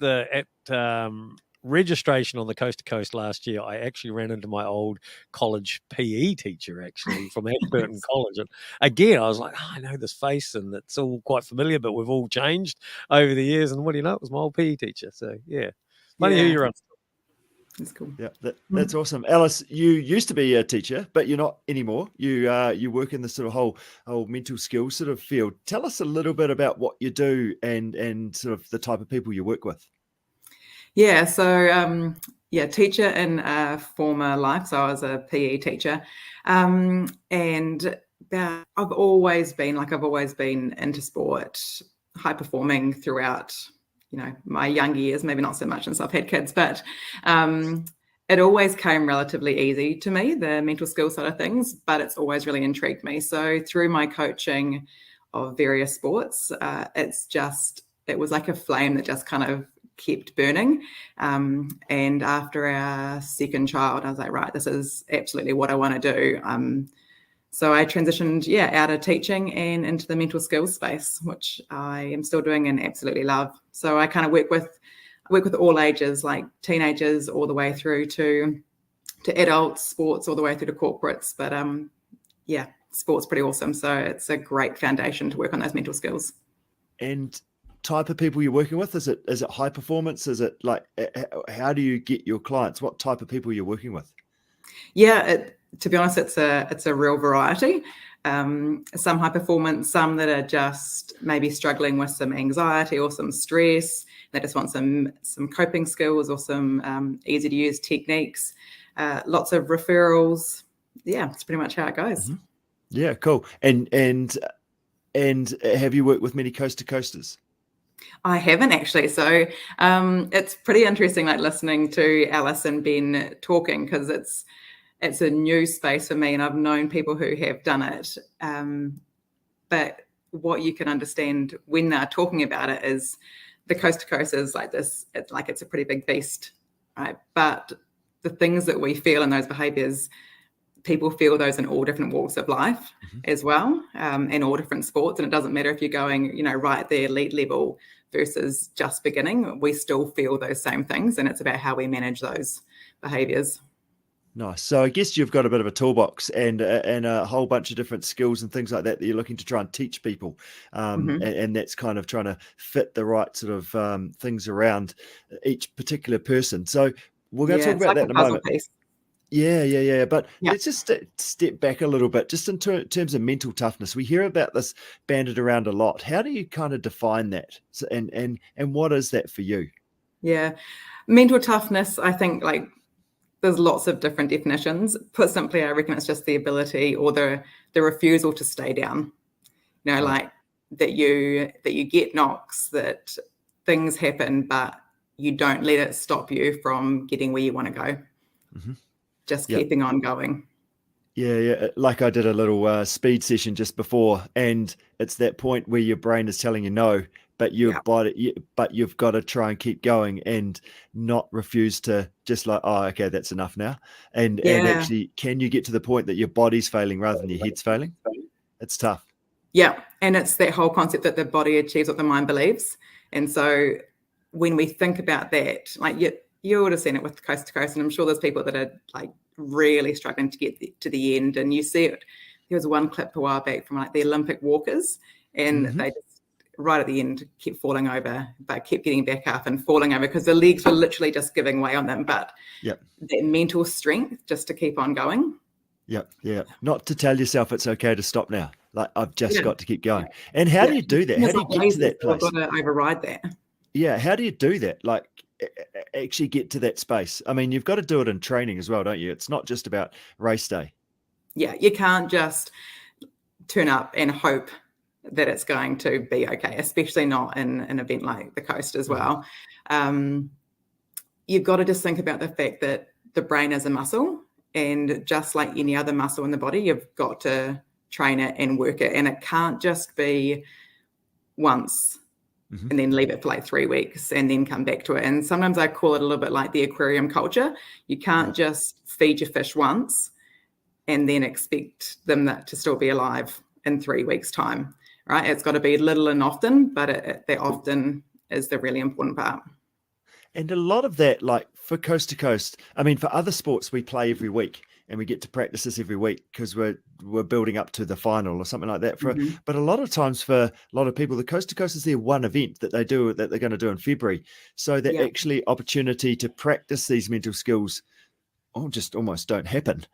registration on the Coast to Coast last year. I actually ran into my old college PE teacher actually from Ashburton College. And again, I was like, I know this face and it's all quite familiar, but we've all changed over the years. And what do you know? It was my old PE teacher. So yeah. Funny who you're on. That's cool. Yeah, that's awesome. Alice, you used to be a teacher, but you're not anymore. You work in the sort of whole mental skills sort of field. Tell us a little bit about what you do and sort of the type of people you work with. Yeah, so teacher in a former life. So I was a PE teacher, and I've always been into sport, high performing throughout, my younger years. Maybe not so much since I've had kids, but it always came relatively easy to me, the mental skills side of things. But it's always really intrigued me. So through my coaching of various sports, it was like a flame that just kind of kept burning. And after our second child, I was like, right, this is absolutely what I want to do. So I transitioned, out of teaching and into the mental skills space, which I am still doing and absolutely love. So I kind of work with all ages, like teenagers all the way through to adults, sports all the way through to corporates. But sport's pretty awesome. So it's a great foundation to work on those mental skills. And type of people you're working with? Is it high performance? Is it like, how do you get your clients? What type of people you're working with? Yeah, to be honest, it's a real variety. Some high performance, some that are just maybe struggling with some anxiety or some stress. They just want some coping skills or some easy to use techniques. Lots of referrals. Yeah, it's pretty much how it goes. Mm-hmm. Yeah, cool. And have you worked with many coast to coasters? I haven't actually. So it's pretty interesting, like listening to Alice and Ben talking, because it's a new space for me, and I've known people who have done it. But what you can understand when they're talking about it is the coast to coast is like this. It's a pretty big beast, right? But the things that we feel in those behaviours, people feel those in all different walks of life as well, in all different sports. And it doesn't matter if you're going, right at the elite level versus just beginning, we still feel those same things. And it's about how we manage those behaviours. Nice. So I guess you've got a bit of a toolbox and a whole bunch of different skills and things like that you're looking to try and teach people. And that's kind of trying to fit the right sort of things around each particular person. So we're going to talk about that in a moment. Piece. Yeah. But let's just step back a little bit, just in terms of mental toughness. We hear about this banded around a lot. How do you kind of define that? So, and what is that for you? Yeah, mental toughness, I think, there's lots of different definitions. Put simply, I reckon it's just the ability or the refusal to stay down. Like that you get knocks, that things happen, but you don't let it stop you from getting where you want to go. Mm-hmm. Just keeping on going. Yeah. Like I did a little speed session just before, and it's that point where your brain is telling you no, but you've got to try and keep going and not refuse to just like, oh, okay, that's enough now. And actually, can you get to the point that your body's failing rather than your head's failing? It's tough. Yeah. And it's that whole concept that the body achieves what the mind believes. And so when we think about that, like you would have seen it with Coast to Coast, and I'm sure there's people that are like really struggling to get to the end. And you see it. There was one clip a while back from like the Olympic walkers, and they just right at the end kept falling over, but kept getting back up and falling over because the legs were literally just giving way on them. But that mental strength just to keep on going. Yeah. Not to tell yourself it's okay to stop now. Like I've just got to keep going. And how do you do that? How do you get to that place? I've got to override that. Yeah. How do you do that? Like actually get to that space? I mean, you've got to do it in training as well, don't you? It's not just about race day. Yeah, you can't just turn up and hope that it's going to be okay, especially not in an event like the Coast as well. You've got to just think about the fact that the brain is a muscle, and just like any other muscle in the body, you've got to train it and work it, and it can't just be once and then leave it for like 3 weeks and then come back to it. And sometimes I call it a little bit like the aquarium culture. You can't just feed your fish once and then expect them to still be alive in 3 weeks' time, right? It's got to be little and often, but that often is the really important part. And a lot of that, like for Coast to Coast, I mean, for other sports, we play every week and we get to practice this every week because we're building up to the final or something like that. But a lot of times for a lot of people, the Coast to Coast is their one event that they're going to do in February. So that actually opportunity to practice these mental skills just almost don't happen.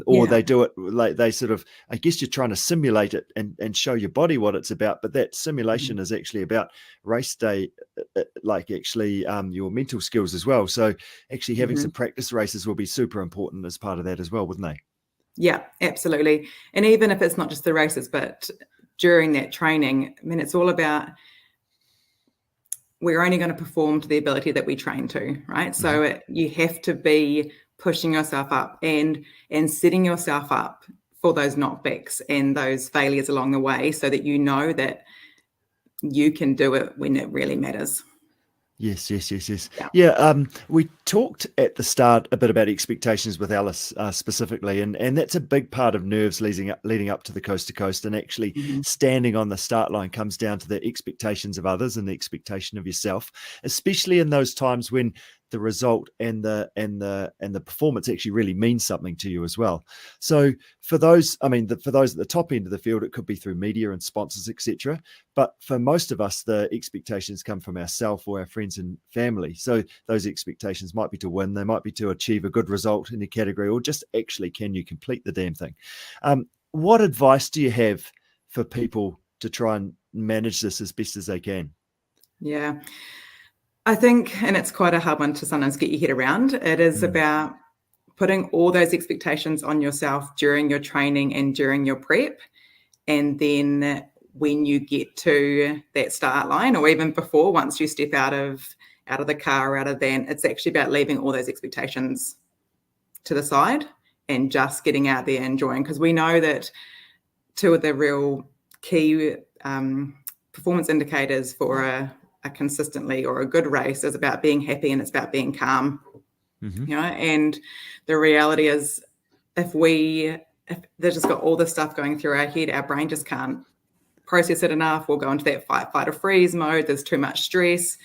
Or they do it like they sort of, I guess you're trying to simulate it and show your body what it's about. But that simulation is actually about race day, like actually your mental skills as well. So actually having some practice races will be super important as part of that as well, wouldn't they? Yeah, absolutely. And even if it's not just the races, but during that training, I mean, it's all about, we're only going to perform to the ability that we train to, right? So you have to be pushing yourself up and setting yourself up for those knockbacks and those failures along the way, so that you know that you can do it when it really matters. Yes. Yeah. We talked at the start a bit about expectations with Alice specifically, and that's a big part of nerves leading up to the Coast to Coast, and actually standing on the start line comes down to the expectations of others and the expectation of yourself, especially in those times when the result and the performance actually really means something to you as well. So for those, for those at the top end of the field, it could be through media and sponsors, etc. But for most of us, the expectations come from ourselves or our friends and family. So those expectations might be to win, they might be to achieve a good result in a category, or just actually, can you complete the damn thing? What advice do you have for people to try and manage this as best as they can? Yeah. I think, and it's quite a hard one to sometimes get your head around, it is about putting all those expectations on yourself during your training and during your prep. And then when you get to that start line, or even before, once you step out of the car or out of the van, it's actually about leaving all those expectations to the side and just getting out there and enjoying. Because we know that two of the real key performance indicators for a consistently or a good race is about being happy, and it's about being calm. And the reality is, if they've just got all this stuff going through our head, our brain just can't process it enough. We'll go into that fight, flight, or freeze mode. There's too much stress.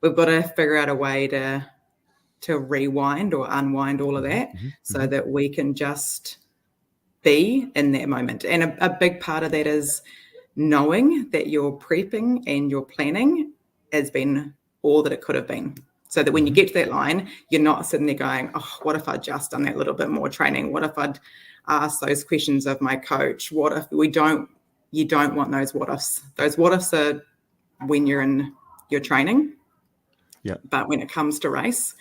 We've got to figure out a way to rewind or unwind all of that so that we can just be in that moment. And a big part of that is knowing that your prepping and your planning has been all that it could have been, so that when you get to that line, you're not sitting there going, oh, what if I'd just done that little bit more training? What if I'd asked those questions of my coach? What if you don't want those what ifs. Those what ifs are when you're in your training. Yeah. But when it comes to race,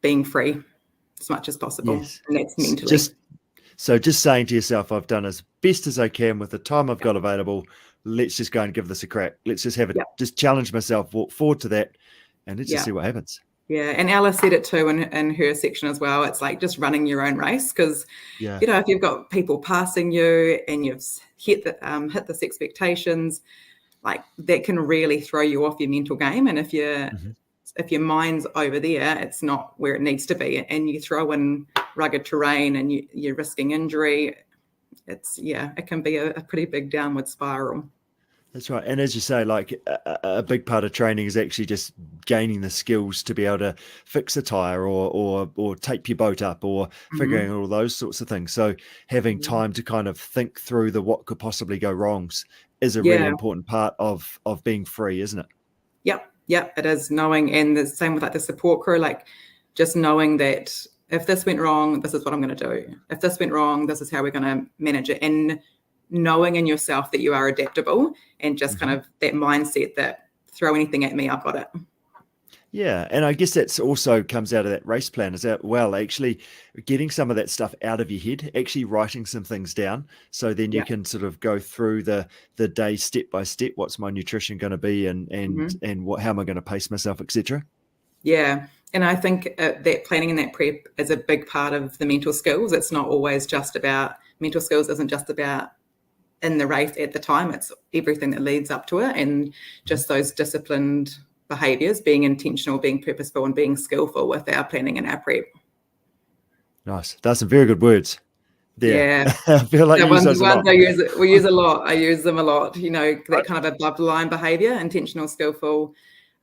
being free as much as possible. Yes. And that's mentally. Just saying to yourself, I've done as best as I can with the time I've got available. Let's just go and give this a crack. Let's just have it, just challenge myself, walk forward to that, and let's just see what happens. Yeah, and Alice said it too in her section as well. It's like just running your own race, because if you've got people passing you and you've hit this expectations, like that can really throw you off your mental game. And if your mind's over there, it's not where it needs to be, and you throw in rugged terrain and you're risking injury, it can be a pretty big downward spiral. That's right. And as you say, like a big part of training is actually just gaining the skills to be able to fix a tire or tape your boat up, or figuring all those sorts of things. So having time to kind of think through what could possibly go wrongs is a really important part of being free, isn't it? Yep, it is. Knowing, and the same with like the support crew, like just knowing that if this went wrong, this is what I'm going to do. If this went wrong, this is how we're going to manage it. And knowing in yourself that you are adaptable, and just kind of that mindset that throw anything at me, I've got it. Yeah, and I guess that's also comes out of that race plan, is that, well, actually getting some of that stuff out of your head, actually writing some things down, so then you can sort of go through the day step by step. What's my nutrition going to be, and what, how am I going to pace myself, etc. Yeah, and I think that planning and that prep is a big part of the mental skills. It's not always just about mental skills. Isn't just about in the race at the time. It's everything that leads up to it, and just those disciplined behaviors, being intentional, being purposeful, and being skillful with our planning and our prep. Nice. That's some very good words there. Yeah. I feel like you use those a lot. We use a lot. I use them a lot, that kind of above the line behavior, intentional, skillful,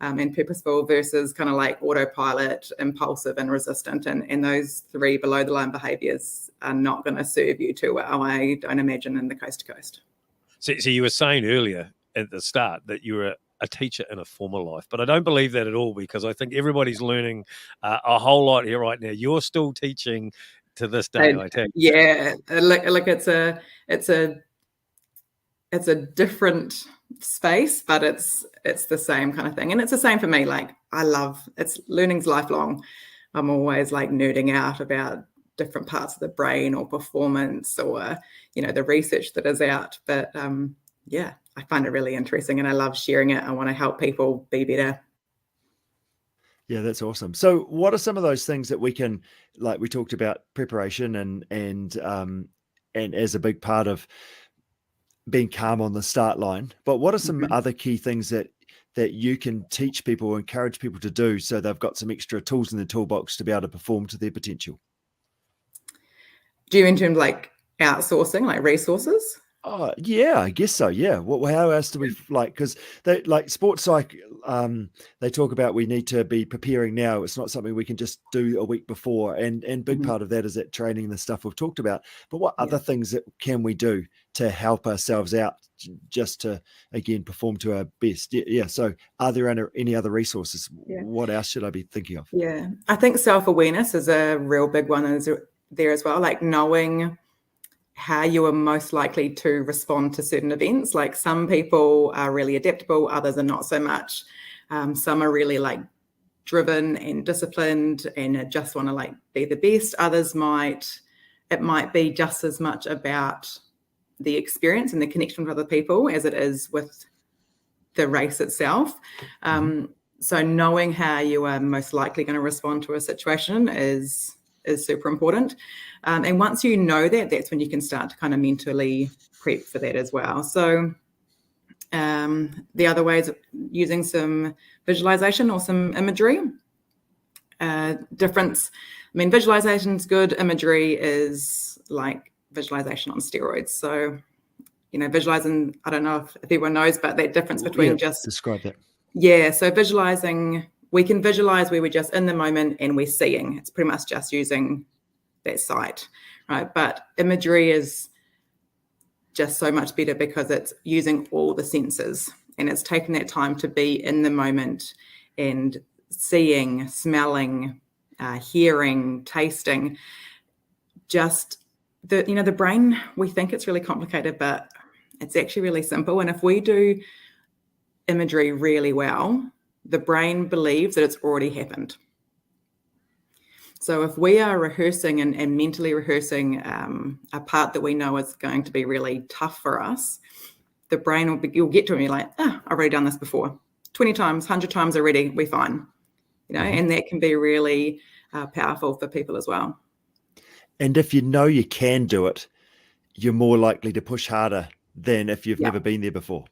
and purposeful, versus kind of like autopilot, impulsive, and resistant. And those three below the line behaviors are not going to serve you too well, I don't imagine, in the coast to coast. So you were saying earlier at the start that you were a teacher in a former life, but I don't believe that at all, because I think everybody's learning a whole lot here right now. You're still teaching to this day, I tell you. Yeah, like it's a different space, but it's the same kind of thing, and it's the same for me. Like, learning's lifelong. I'm always like nerding out about different parts of the brain or performance or the research that is out, but I find it really interesting and I love sharing it. I want to help people be better. Yeah, that's awesome. So what are some of those things that we can, like we talked about preparation and as a big part of being calm on the start line, but what are some other key things that you can teach people or encourage people to do so they've got some extra tools in the toolbox to be able to perform to their potential? Do you mean in terms of like outsourcing, like resources? Oh, yeah, I guess so. Yeah. How else do we because they like sports psych, they talk about we need to be preparing now. It's not something we can just do a week before. And big part of that is that training, the stuff we've talked about. But what other things that can we do to help ourselves out just to, again, perform to our best? Yeah. So are there any other resources? Yeah. What else should I be thinking of? Yeah. I think self-awareness is a real big one there as well. Like knowing how you are most likely to respond to certain events. Like some people are really adaptable, others are not so much. Some are really like driven and disciplined and just want to like be the best. Others it might be just as much about the experience and the connection with other people as it is with the race itself. So knowing how you are most likely going to respond to a situation is super important. And once you know that, that's when you can start to kind of mentally prep for that as well. So the other ways of using some visualization or some imagery. Difference. I mean, visualization is good. Imagery is like visualization on steroids. So, visualizing, I don't know if everyone knows, but that difference between describe that. Yeah. So visualizing, we can visualize where we're just in the moment and we're seeing. It's pretty much just using that sight, right? But imagery is just so much better because it's using all the senses and it's taking that time to be in the moment and seeing, smelling, hearing, tasting. Just the brain, we think it's really complicated, but it's actually really simple. And if we do imagery really well, the brain believes that it's already happened. So if we are rehearsing and mentally rehearsing a part that we know is going to be really tough for us, the brain you'll get to it and you're like, I've already done this before. 20 times, 100 times already, we're fine. And that can be really powerful for people as well. And if you know you can do it, you're more likely to push harder than if you've never been there before.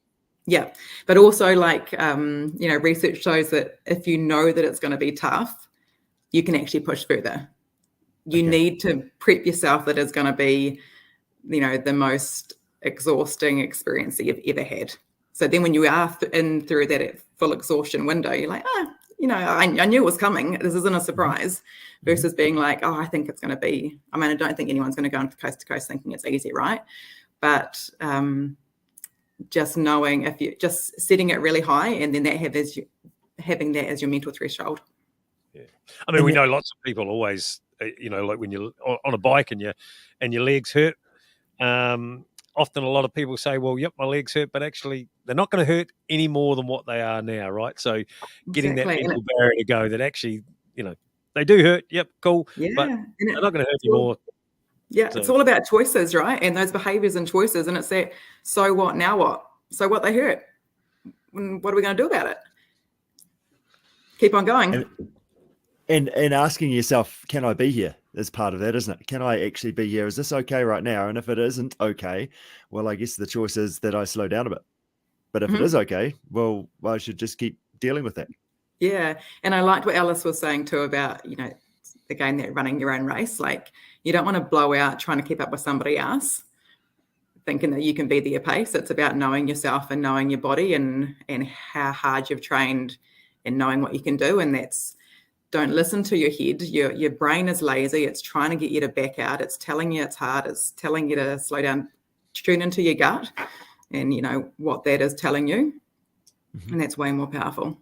Yeah. But also research shows that if you know that it's going to be tough, you can actually push further. You need to prep yourself that it's going to be, the most exhausting experience that you've ever had. So then when you are through that full exhaustion window, you're like, I knew it was coming. This isn't a surprise. Versus being like, I think it's going to be, I don't think anyone's going to go into coast to coast thinking it's easy, right? But just knowing if you just setting it really high and then having that as your mental threshold. Yeah. I mean, we know lots of people always, like when you're on a bike and your legs hurt, often a lot of people say, well, yep, my legs hurt, but actually they're not going to hurt any more than what they are now, right? So getting that mental barrier to go that actually, they do hurt. Yep, cool. Yeah, but they're not going to hurt you more. Yeah, so it's all about choices, right? And those behaviors and choices. And it's that, so what, now what? So what, they hurt. What are we going to do about it? Keep on going. And asking yourself, can I be here is part of that, isn't it? Can I actually be here? Is this okay right now? And if it isn't okay, well, I guess the choice is that I slow down a bit. But if it is okay, well, I should just keep dealing with that. Yeah. And I liked what Alice was saying too about, again, that running your own race. Like, you don't want to blow out trying to keep up with somebody else, thinking that you can be their pace. It's about knowing yourself and knowing your body and how hard you've trained and knowing what you can do. And that's, don't listen to your head. Your brain is lazy. It's trying to get you to back out. It's telling you it's hard. It's telling you to slow down, tune into your gut and what that is telling you. And that's way more powerful.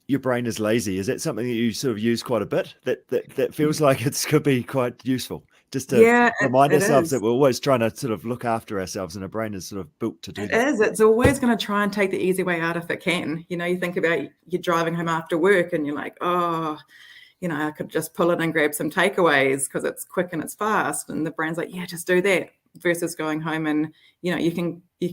Your brain is lazy. Is that something that you sort of use quite a bit? That feels like it could be quite useful. Just to remind ourselves that we're always trying to sort of look after ourselves, and our brain is sort of built to do that. It is. It's always going to try and take the easy way out if it can. You think about you're driving home after work and you're like, oh, I could just pull in and grab some takeaways because it's quick and it's fast. And the brain's like, yeah, just do that. Versus going home and, you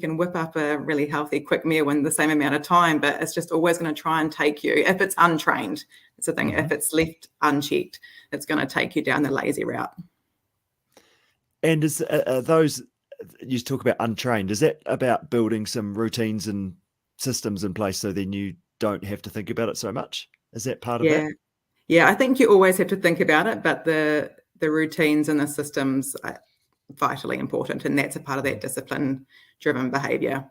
can whip up a really healthy, quick meal in the same amount of time, but it's just always going to try and take you, if it's untrained, it's the thing, if it's left unchecked, it's going to take you down the lazy route. And is those, you talk about untrained, is that about building some routines and systems in place so then you don't have to think about it so much? Is that part of that? Yeah, I think you always have to think about it, but the routines and the systems are vitally important, and that's a part of that discipline-driven behavior.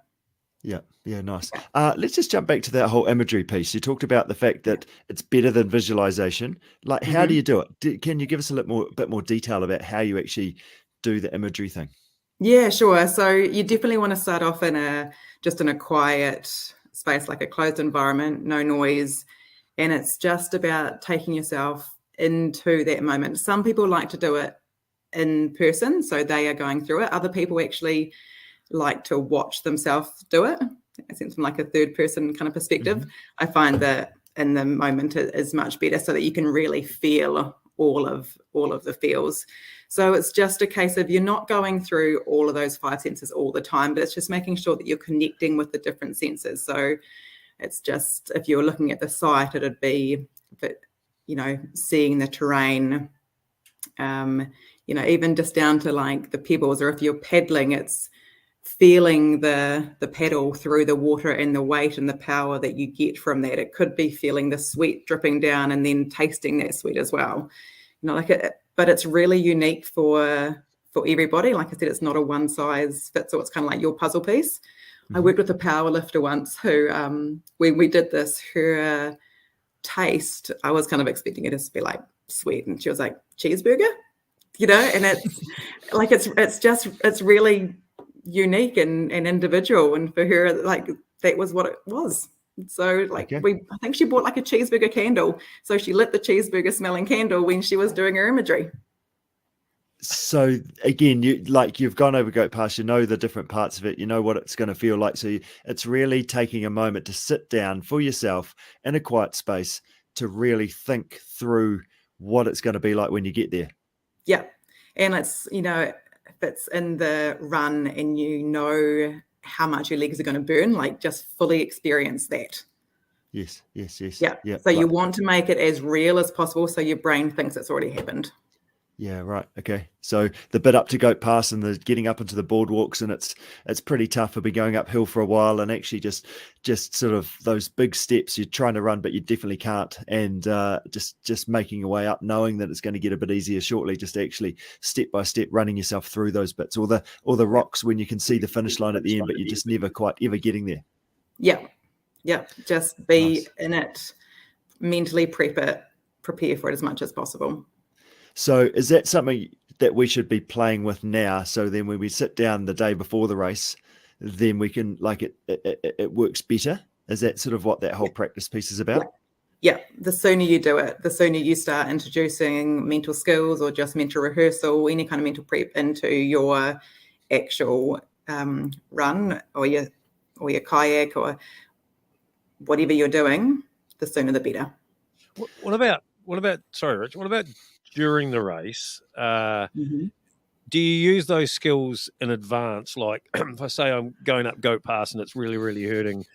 Yeah, nice. Let's just jump back to that whole imagery piece. You talked about the fact that it's better than visualization. Like, how do you do it? Can you give us a bit more detail about how you actually do the imagery thing? Yeah, sure. So you definitely want to start off in a quiet space, like a closed environment, no noise, and it's just about taking yourself into that moment. Some people like to do it in person, so they are going through it. Other people actually like to watch themselves do it. I think from like a third person kind of perspective. I find that in the moment is much better, so that you can really feel all of the feels. So it's just a case of you're not going through all of those five senses all the time, but it's just making sure that you're connecting with the different senses. So it's just, if you're looking at the site, it'd be, seeing the terrain, even just down to like the pebbles, or if you're paddling, it's feeling the paddle through the water and the weight and the power that you get from that. It could be feeling the sweat dripping down and then tasting that sweat as well. But it's really unique for everybody. Like I said, it's not a one size fits all. It's kind of like your puzzle piece. I worked with a power lifter once who, when we did this, her taste, I was kind of expecting it to be like sweet, and she was like, cheeseburger, and it's like, it's really unique and individual, and for her, like, that was what it was. So like, I think she bought like a cheeseburger candle, so she lit the cheeseburger smelling candle when she was doing her imagery. So again, you've gone over Goat Pass, the different parts of it, you know what it's going to feel like. So it's really taking a moment to sit down for yourself in a quiet space to really think through what it's going to be like when you get there. Yeah. And it's, if it's in the run and how much your legs are going to burn, like, just fully experience that. Yes. Yeah. So you want to make it as real as possible, so your brain thinks it's already happened. Yeah, right. Okay. So the bit up to Goat Pass and the getting up into the boardwalks, and it's pretty tough. I'll be going uphill for a while, and actually just sort of those big steps you're trying to run, but you definitely can't. And just making your way up, knowing that it's going to get a bit easier shortly, just actually step by step running yourself through those bits, or the rocks when you can see the finish line at the end, but you're just never quite ever getting there. Yeah. Just be in it, mentally prepare for it as much as possible. So is that something that we should be playing with now? So then when we sit down the day before the race, then we can, like, it works better? Is that sort of what that whole practice piece is about? Yeah. The sooner you do it, the sooner you start introducing mental skills or just mental rehearsal, any kind of mental prep into your actual run or or your kayak or whatever you're doing, the sooner the better. What about sorry, Rich, what about during the race? Do you use those skills in advance? Like if I say I'm going up Goat Pass and it's really, really hurting,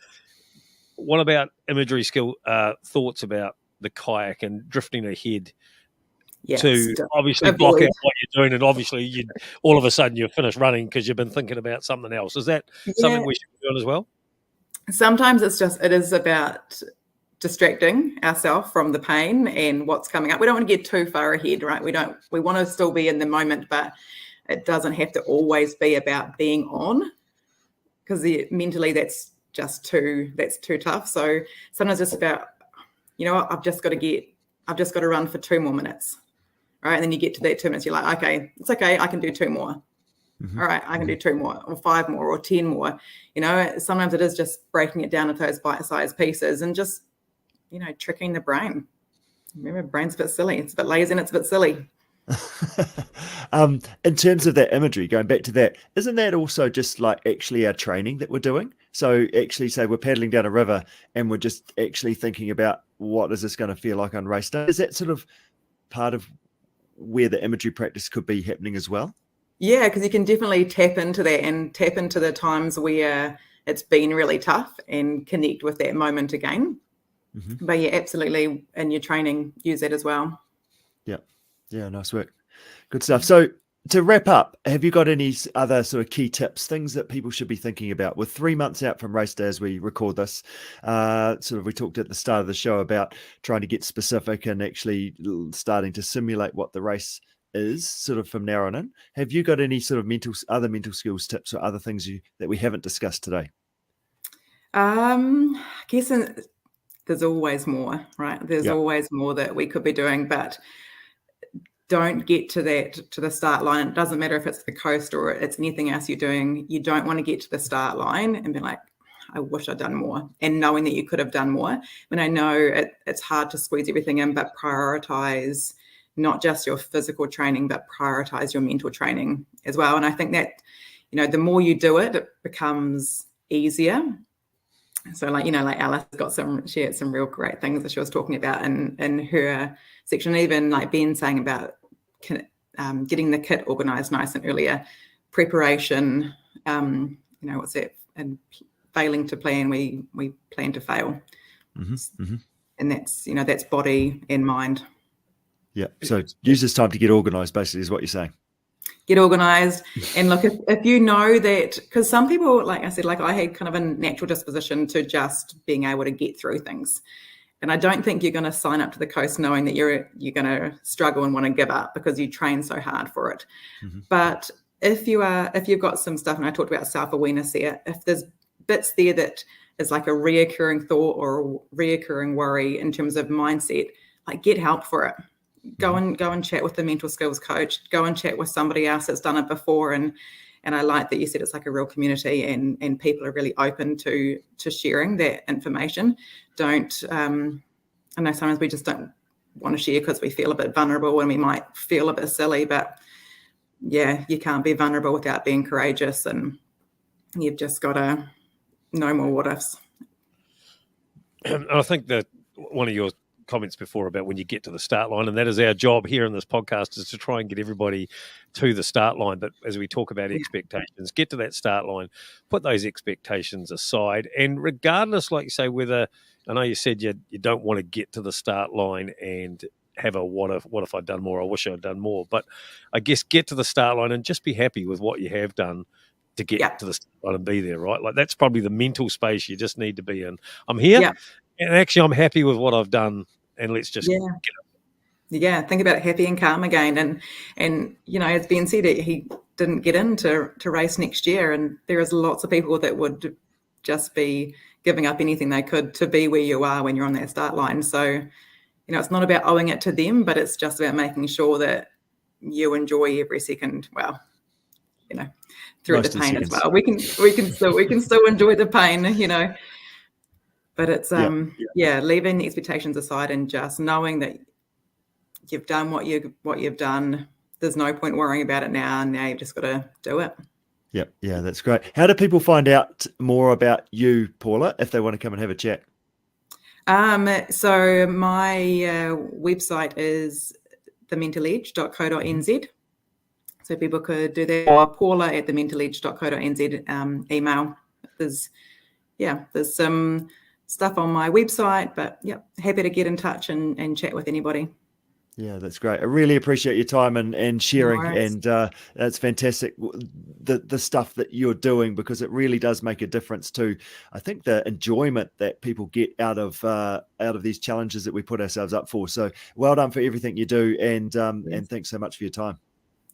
what about imagery thoughts about the kayak and drifting ahead to obviously block out what you're doing, and obviously all of a sudden you're finished running because you've been thinking about something else? Is that something we should be doing as well? Sometimes it is about distracting ourselves from the pain and what's coming up. We don't want to get too far ahead, right? We want to still be in the moment, but it doesn't have to always be about being on, because mentally that's too tough. So sometimes it's about, I've just got to run for 2 more minutes, right? And then you get to that 2 minutes, you're like, okay, it's okay, I can do 2 more. All right, I can do 2 more or 5 more or 10 more. Sometimes it is just breaking it down into those bite-sized pieces and just, tricking the brain. Remember, brain's a bit silly. It's a bit lazy and it's a bit silly. In terms of that imagery, going back to that, isn't that also just like actually our training that we're doing? So actually say we're paddling down a river and we're just actually thinking about what is this going to feel like on race day? Is that sort of part of where the imagery practice could be happening as well? Yeah, because you can definitely tap into that and tap into the times where it's been really tough and connect with that moment again. But yeah, absolutely, in your training, use that as well. Yeah, nice work. Good stuff. So to wrap up, have you got any other sort of key tips, things that people should be thinking about? We're 3 months out from race day as we record this. We talked at the start of the show about trying to get specific and actually starting to simulate what the race is sort of from now on in. Have you got any sort of other mental skills tips or other things that we haven't discussed today? I guess there's always more, right? There's always more that we could be doing, but don't get to the start line. It doesn't matter if it's the coast or it's anything else you're doing. You don't want to get to the start line and be like, I wish I'd done more, and knowing that you could have done more. And I know it's hard to squeeze everything in, but prioritize not just your physical training, but prioritize your mental training as well. And I think that, the more you do it, it becomes easier. So like Alice she had some real great things that she was talking about in her section, even like Ben saying about getting the kit organized nice and earlier, preparation, what's that, and failing to plan, we plan to fail. And that's body and mind. Yeah. So use this time to get organized, basically, is what you're saying. Get organized. And look, if you know that, because some people, like I said, like I had kind of a natural disposition to just being able to get through things. And I don't think you're going to sign up to the coast knowing that you're going to struggle and want to give up because you train so hard for it. But if you've got some stuff, and I talked about self-awareness there, if there's bits there that is like a reoccurring thought or a reoccurring worry in terms of mindset, like get help for it. Go and chat with the mental skills coach, go and chat with somebody else that's done it before. And I like that you said it's like a real community and people are really open to sharing that information. I know sometimes we just don't want to share because we feel a bit vulnerable and we might feel a bit silly, but yeah, you can't be vulnerable without being courageous, and you've just got to know more what ifs. And I think that one of your comments before about when you get to the start line, and that is our job here in this podcast, is to try and get everybody to the start line. But as we talk about expectations, get to that start line, put those expectations aside, and regardless, like you say, whether, I know you said you don't want to get to the start line and have a what if I'd done more, I wish I'd done more, but I guess get to the start line and just be happy with what you have done to get to the start line and be there, right? Like that's probably the mental space you just need to be in. I'm here, and actually I'm happy with what I've done, and let's just get up. Yeah, think about happy and calm again. And as Ben said, he didn't get to race next year, and there is lots of people that would just be giving up anything they could to be where you are when you're on that start line. So, it's not about owing it to them, but it's just about making sure that you enjoy every second. Well, through the pain as well. We can still enjoy the pain, But it's leaving the expectations aside and just knowing that you've done what you've done. There's no point worrying about it now. Now you've just got to do it. Yeah, that's great. How do people find out more about you, Paula, if they want to come and have a chat? So my website is thementaledge.co.nz. So people could do that, or paula@thementaledge.co.nz email. There's some stuff on my website, but happy to get in touch and chat with anybody. Yeah, that's great. I really appreciate your time and sharing, and that's fantastic, the stuff that you're doing, because it really does make a difference to, I think, the enjoyment that people get out of these challenges that we put ourselves up for. So well done for everything you do, and thanks so much for your time.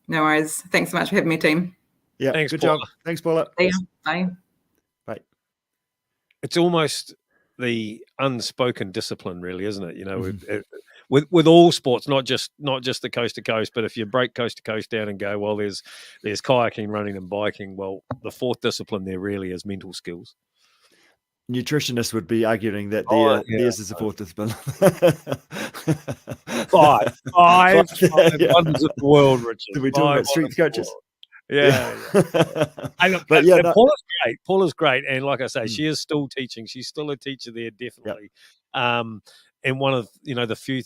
No worries. Thanks so much for having me, team. Yeah, thanks, good Paula. job. Thanks, Paula. See ya. Bye. Bye. It's almost the unspoken discipline, really, isn't it? You know, with all sports, not just the coast to coast, but if you break coast to coast down and go, well, there's kayaking, running, and biking. Well, the fourth discipline there really is mental skills. Nutritionists would be arguing that theirs is a fourth discipline. Five wonders of the world, Richard. Did we talk about strength coaches? Yeah. Hey, look, Paula's great. Paula's great, and like I say, she is still teaching. She's still a teacher there, definitely. Yep. And one of the few.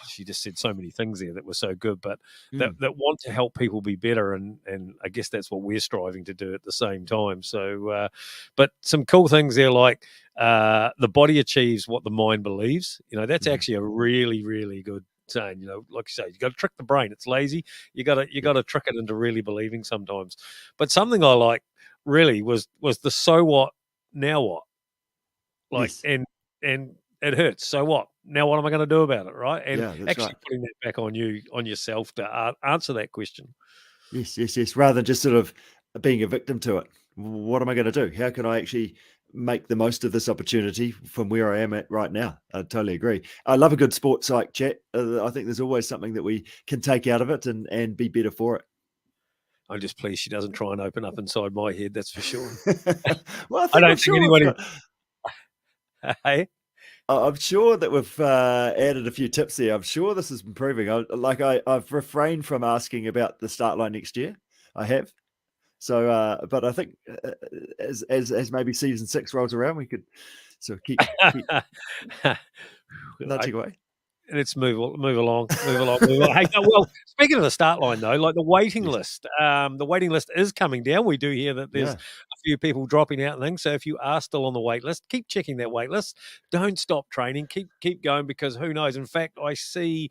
She just said so many things there that were so good, but that want to help people be better, and I guess that's what we're striving to do at the same time. So, but some cool things there, like the body achieves what the mind believes. You know, that's actually a really, really good saying. You know, like you say, you got to trick the brain. It's lazy. You got to trick it into really believing sometimes. But something I like really was the so what, now what, like, and it hurts. So what? Now what am I going to do about it, right? And actually putting that back on yourself to answer that question. Yes. Rather than just sort of being a victim to it. What am I going to do? How can I actually make the most of this opportunity from where I am at right now? I totally agree. I love a good sports psych chat. I think there's always something that we can take out of it and be better for it. I'm just pleased she doesn't try and open up inside my head, that's for sure. Well, I don't think anybody... Hey? I'm sure that we've added a few tips there. I'm sure this is improving. I've refrained from asking about the start line next year. I have. So, but I think as maybe season 6 rolls around, we could sort of keep nudging away. Let's move along. Hey, well, speaking of the start line though, like the waiting list is coming down. We do hear that there's a few people dropping out and things. So if you are still on the wait list, keep checking that wait list. Don't stop training. Keep going, because who knows? In fact, I see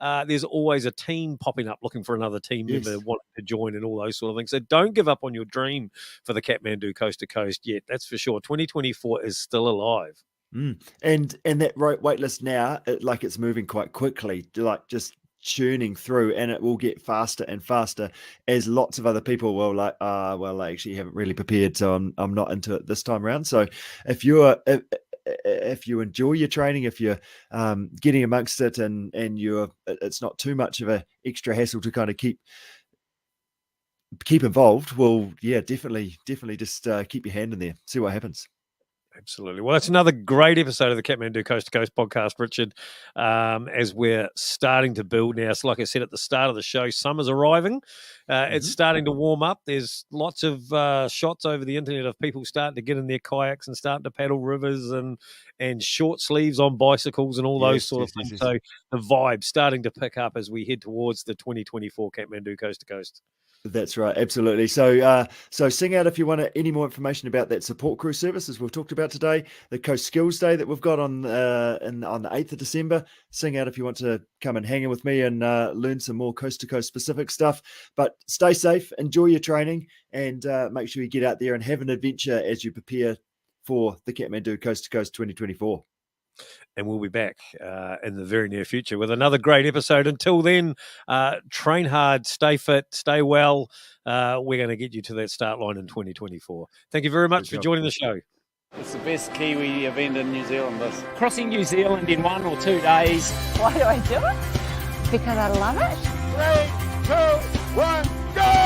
there's always a team popping up looking for another team member wanting to join and all those sort of things. So don't give up on your dream for the Kathmandu Coast to Coast yet. That's for sure. 2024 is still alive. And that wait list now, it's moving quite quickly, like just churning through, and it will get faster and faster as lots of other people will like, well, I actually haven't really prepared, so I'm not into it this time around. So if you enjoy your training, if you're getting amongst it, and it's not too much of a extra hassle to kind of keep involved, well, definitely just keep your hand in there, see what happens. Absolutely. Well, that's another great episode of the Kathmandu Coast to Coast podcast, Richard, as we're starting to build now. So like I said at the start of the show, summer's arriving. It's starting to warm up. There's lots of shots over the internet of people starting to get in their kayaks and starting to paddle rivers and short sleeves on bicycles and all those sort of things. Yes. So the vibe's starting to pick up as we head towards the 2024 Kathmandu Coast to Coast. That's right, absolutely. So sing out if you want any more information about that support crew service, as we've talked about today, the Coast Skills Day that we've got on the 8th of December. Sing out if you want to come and hang in with me and learn some more coast to coast specific stuff. But stay safe, enjoy your training, and make sure you get out there and have an adventure as you prepare for the Kathmandu Coast to Coast 2024. And we'll be back in the very near future with another great episode. Until then, train hard, stay fit, stay well. We're going to get you to that start line in 2024. Thank you very much for joining the show. It's the best Kiwi event in New Zealand, this. Crossing New Zealand in 1 or 2 days. Why do I do it? Because I love it. 3, 2, 1, go!